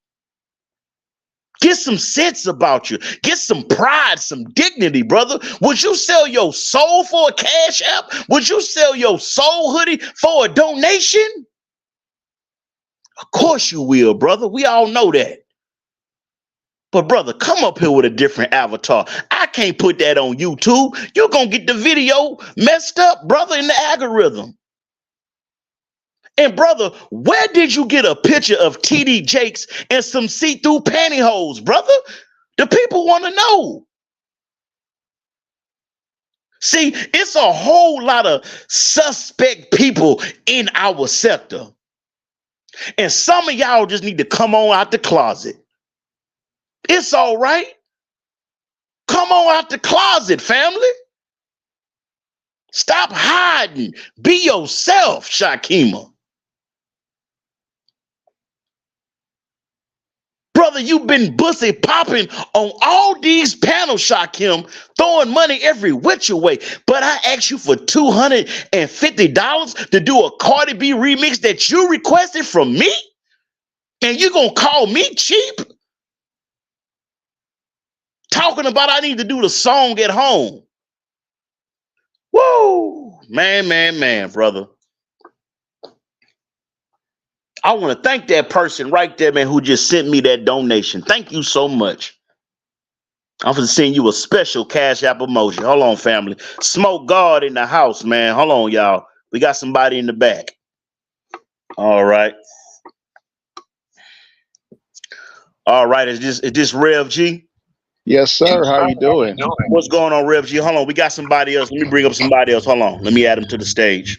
A: Get some sense about you. Get some pride, some dignity, brother. Would you sell your soul for a cash app? Would you sell your soul, hoodie, for a donation? Of course you will, brother. We all know that. But brother, come up here with a different avatar. I can't put that on YouTube. You're going to get the video messed up, brother, in the algorithm. And brother, where did you get a picture of TD Jakes and some see-through pantyhose, brother? The people want to know. See, it's a whole lot of suspect people in our sector. And some of y'all just need to come on out the closet. It's all right. Come on out the closet, family. Stop hiding. Be yourself, Shakima. Brother, you've been bussy popping on all these panels, Shakim, throwing money every which way. But I asked you for $250 to do a Cardi B remix that you requested from me? And you gonna call me cheap? Talking about I need to do the song at home. Woo! Man, brother. I want to thank that person right there, man, who just sent me that donation. Thank you so much. I'm going to send you a special Cash App emoji. Hold on, family. Smoke God in the house, man. Hold on, y'all. We got somebody in the back. All right. All right. Is this Rev G?
F: Yes, sir. How you doing?
A: What's going on, Rev G? Hold on. We got somebody else. Let me bring up somebody else. Hold on. Let me add him to the stage.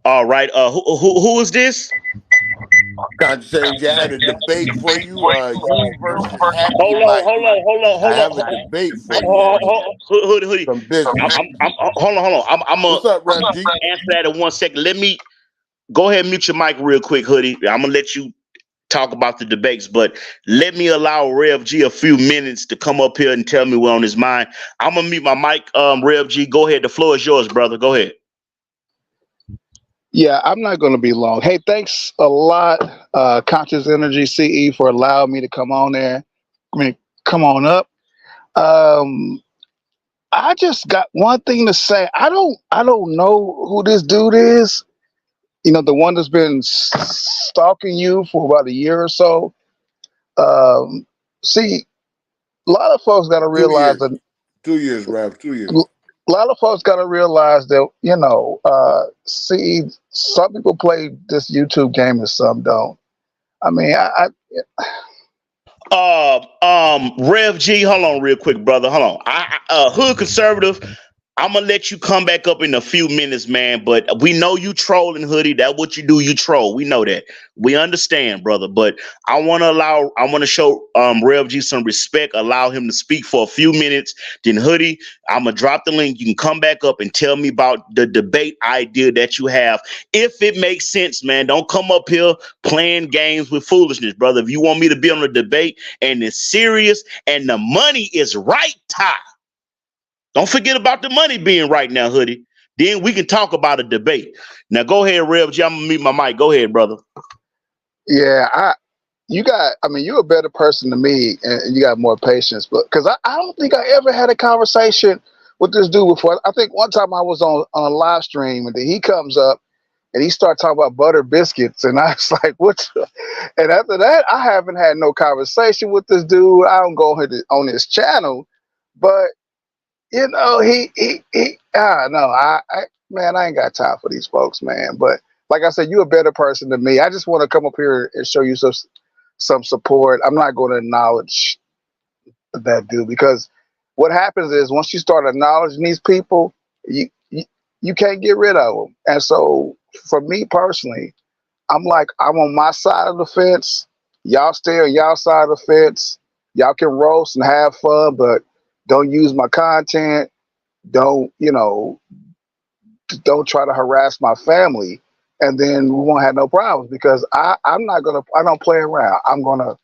A: All right. Who is this?
D: Concentrate, I had a debate for you. You versus Happy
A: Hold
D: Mike.
A: on.
D: I have a debate for you.
A: Hoodie.
D: Some business.
A: Hold on. I'm
D: What's up, Rev G?
A: answer that in 1 second. Let me go ahead and mute your mic real quick, Hoodie. I'm gonna let you talk about the debates, but let me allow Rev G a few minutes to come up here and tell me what's on his mind. I'm gonna mute my mic, Rev G. Go ahead. The floor is yours, brother. Go ahead.
F: Yeah, I'm not going to be long. Hey, thanks a lot, Conscious Energy CE, for allowing me to come on there. Come on up. I just got one thing to say. I don't know who this dude is. You know, the one that's been stalking you for about a year or so. See, a lot of folks got to realize that
D: 2 years, Rev. 2 years.
F: A lot of folks got to realize that, you know, see, some people play this YouTube game and some don't. I mean,
A: Rev G, hold on real quick, brother. Hold on. Hood conservative. I'm gonna let you come back up in a few minutes, man. But we know you trolling, Hoodie. That's what you do. You troll. We know that. We understand, brother. But I want to show Rev G some respect. Allow him to speak for a few minutes. Then Hoodie, I'm gonna drop the link. You can come back up and tell me about the debate idea that you have, if it makes sense, man. Don't come up here playing games with foolishness, brother. If you want me to be on a debate and it's serious and the money is right, Ty. Don't forget about the money being right now, Hoodie. Then we can talk about a debate. Now go ahead, Rev G. I'm gonna mute my mic. Go ahead, brother.
F: yeah, you got, I mean, you're a better person than me, and you got more patience. But because I don't think I ever had a conversation with this dude before. I think one time I was on a live stream, and then he comes up and he started talking about butter biscuits, and I was like, "What?" And after that, I haven't had no conversation with this dude. I don't go on his channel, but no, man, I ain't got time for these folks, man. But like I said, you're a better person than me. I just want to come up here and show you some support. I'm not going to acknowledge that dude because what happens is once you start acknowledging these people, you can't get rid of them. And so for me personally, I'm on my side of the fence. Y'all stay on y'all side of the fence. Y'all can roast and have fun, but don't use my content. Don't don't try to harass my family, and then we won't have no problems because I don't play around. I'm gonna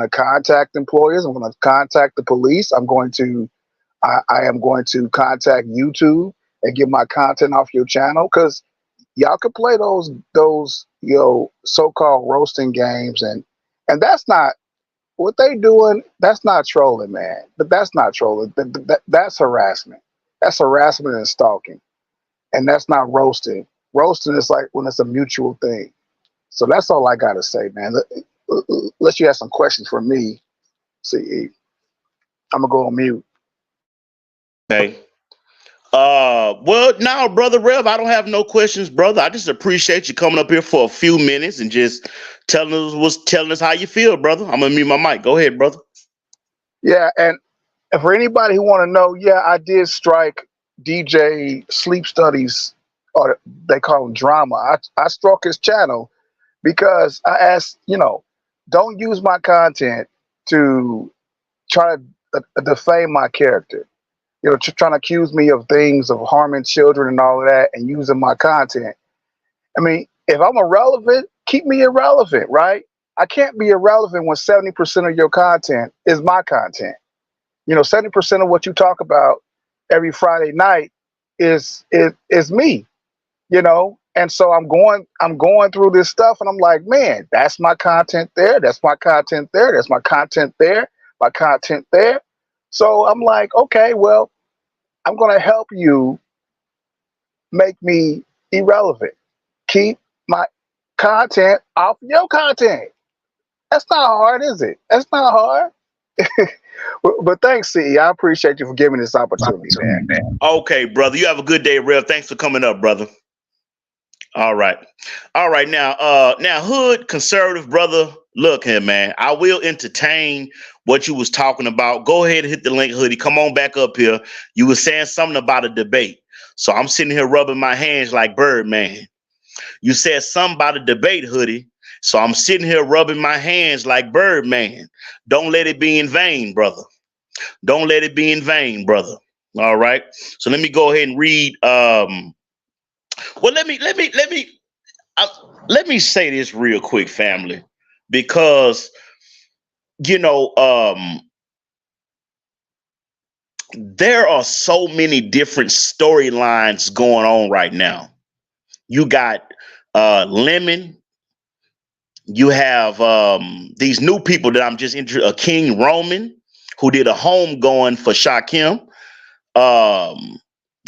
F: contact employers. I'm gonna contact the police. I am going to contact YouTube and get my content off your channel because y'all can play those so-called roasting games, and that's not what they doing. That's not trolling, man. But that's not trolling. That's harassment. That's harassment and stalking, and that's not roasting. Roasting is like when it's a mutual thing. So that's all I gotta say, man. Unless you have some questions for me, see, I'm gonna go on mute.
A: Okay. Well, now, brother Rev, I don't have no questions, brother. I just appreciate you coming up here for a few minutes and just telling us how you feel, brother. I'm gonna mute my mic. Go ahead, brother.
F: Yeah, and for anybody who want to know, yeah, I did strike DJ Sleep Studies, or they call him Drama. I struck his channel because I asked, don't use my content to try to defame my character. Trying to accuse me of things of harming children and all of that, and using my content. I mean, if I'm irrelevant, keep me irrelevant, right? I can't be irrelevant when 70% of your content is my content. 70% of what you talk about every Friday night is me, And so I'm going through this stuff and I'm like, man, that's my content there, that's my content there, that's my content there, my content there. So I'm like, okay, well, I'm gonna help you make me irrelevant. Keep my content off your content. That's not hard, is it? That's not hard. But thanks, CE. I appreciate you for giving me this opportunity, man.
A: Okay, brother. You have a good day, Rev. Thanks for coming up, brother. All right. All right. Now, hood conservative brother, look here, man. I will entertain what you was talking about. Go ahead and hit the link, hoodie. Come on back up here. You were saying something about a debate. So I'm sitting here rubbing my hands like Birdman. You said something about a debate, hoodie. So I'm sitting here rubbing my hands like Birdman. Don't let it be in vain, brother. Don't let it be in vain, brother. All right. So let me go ahead and read. Well, uh, let me say this real quick, family, because you know there are so many different storylines going on right now. You got Lemon. You have these new people that I'm just interested. King Roman, who did a home going for Shakim.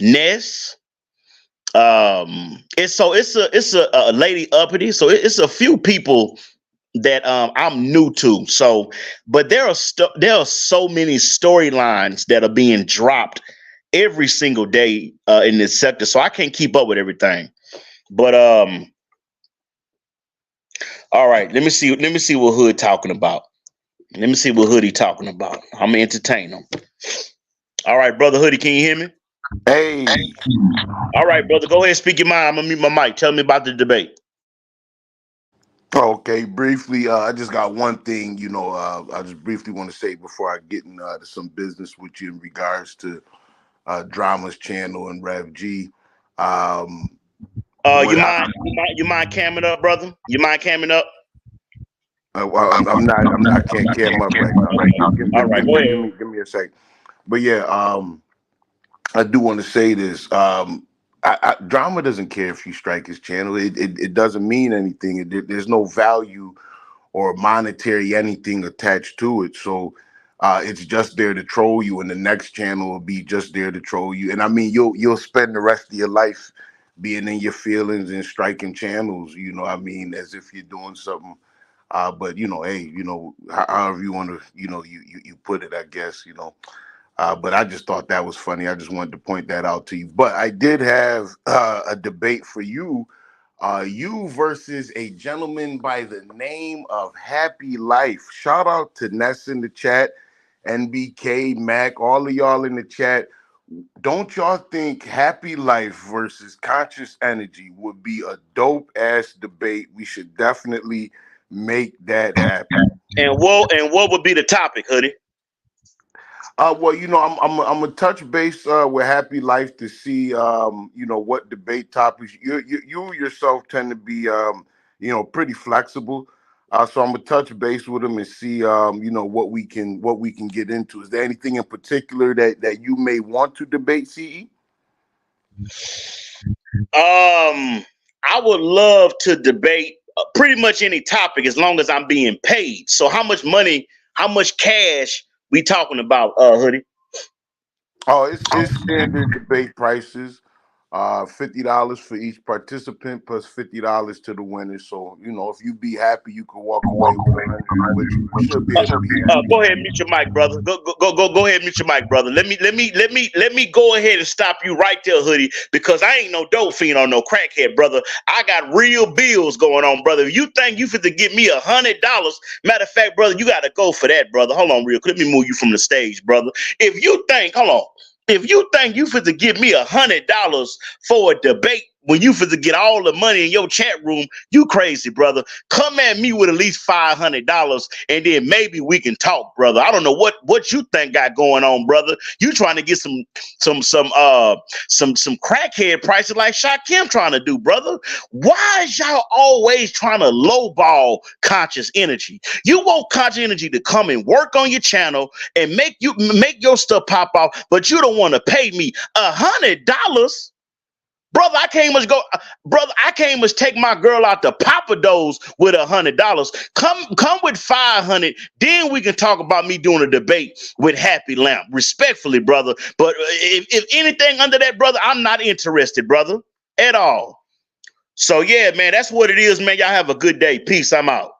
A: Ness. It's a lady uppity. So it's a few people that I'm new to. So, but there are so many storylines that are being dropped every single day in this sector. So I can't keep up with everything. But all right, let me see. Let me see what Hood talking about. Let me see what Hoodie talking about. I'm gonna entertain them. All right, brother Hoodie, can you hear me?
D: Hey,
A: All right, brother, go ahead and speak your mind. I'm gonna mute my mic. Tell me about the debate.
D: okay, briefly, I just got one thing, I just briefly want to say before I get into some business with you in regards to Drama's channel and Rev G. Um,
A: You
D: what I,
A: mind? You mind camming up, brother? You mind camming up?
D: well, I'm not, can't cam up right now.
A: All right, go ahead.
D: Give me a sec. But yeah, I do want to say this. Drama doesn't care if you strike his channel. It doesn't mean anything. There's no value or monetary anything attached to it. So it's just there to troll you, and the next channel will be just there to troll you. And I mean, you'll spend the rest of your life being in your feelings and striking channels, you know what I mean, as if you're doing something. But you know, hey, you know, however you want to, you know, you put it, I guess, you know. But I just thought that was funny. I just wanted to point that out to you. But I did have a debate for you. You versus a gentleman by the name of Happy Life. Shout out to Ness in the chat, NBK, Mac, all of y'all in the chat. Don't y'all think Happy Life versus Conscious Energy would be a dope ass debate? We should definitely make that happen.
A: And what would be the topic, Hoodie?
D: Well, you know, I'm a touch base with Happy Life to see, you know, what debate topics you yourself tend to be, you know, pretty flexible. So I'm gonna touch base with him and see, you know, what we can get into. Is there anything in particular that you may want to debate, CE?
A: I would love to debate pretty much any topic as long as I'm being paid. So how much money, how much cash we talking about, Hoodie?
D: Oh, it's standard debate prices. $50 for each participant plus $50 to the winner. So, you know, if you be happy, you can walk away with which you should be able to be happy.
A: Go ahead and mute your mic, brother. Go ahead and mute your mic, brother. Let me go ahead and stop you right there, Hoodie, because I ain't no dope fiend or no crackhead, brother. I got real bills going on, brother. If you think you fit to give me $100, matter of fact, brother, you got to go for that, brother. Hold on, real quick. Let me move you from the stage, brother. If you think, hold on. If you think you fit to give me $100 for a debate when you fit to get all the money in your chat room, you crazy, brother. Come at me with at least $500 and then maybe we can talk, brother. I don't know what you think got going on, brother. You trying to get some crackhead prices like Shakim trying to do, brother. Why is y'all always trying to lowball conscious energy? You want conscious energy to come and work on your channel and make your stuff pop off, but you don't want to pay me $100. Brother, I can't much take my girl out to Papados with $100. Come with 500, then we can talk about me doing a debate with Happy Lamp, respectfully, brother. But if anything under that, brother, I'm not interested, brother, at all. So yeah, man, that's what it is, man. Y'all have a good day. Peace. I'm out.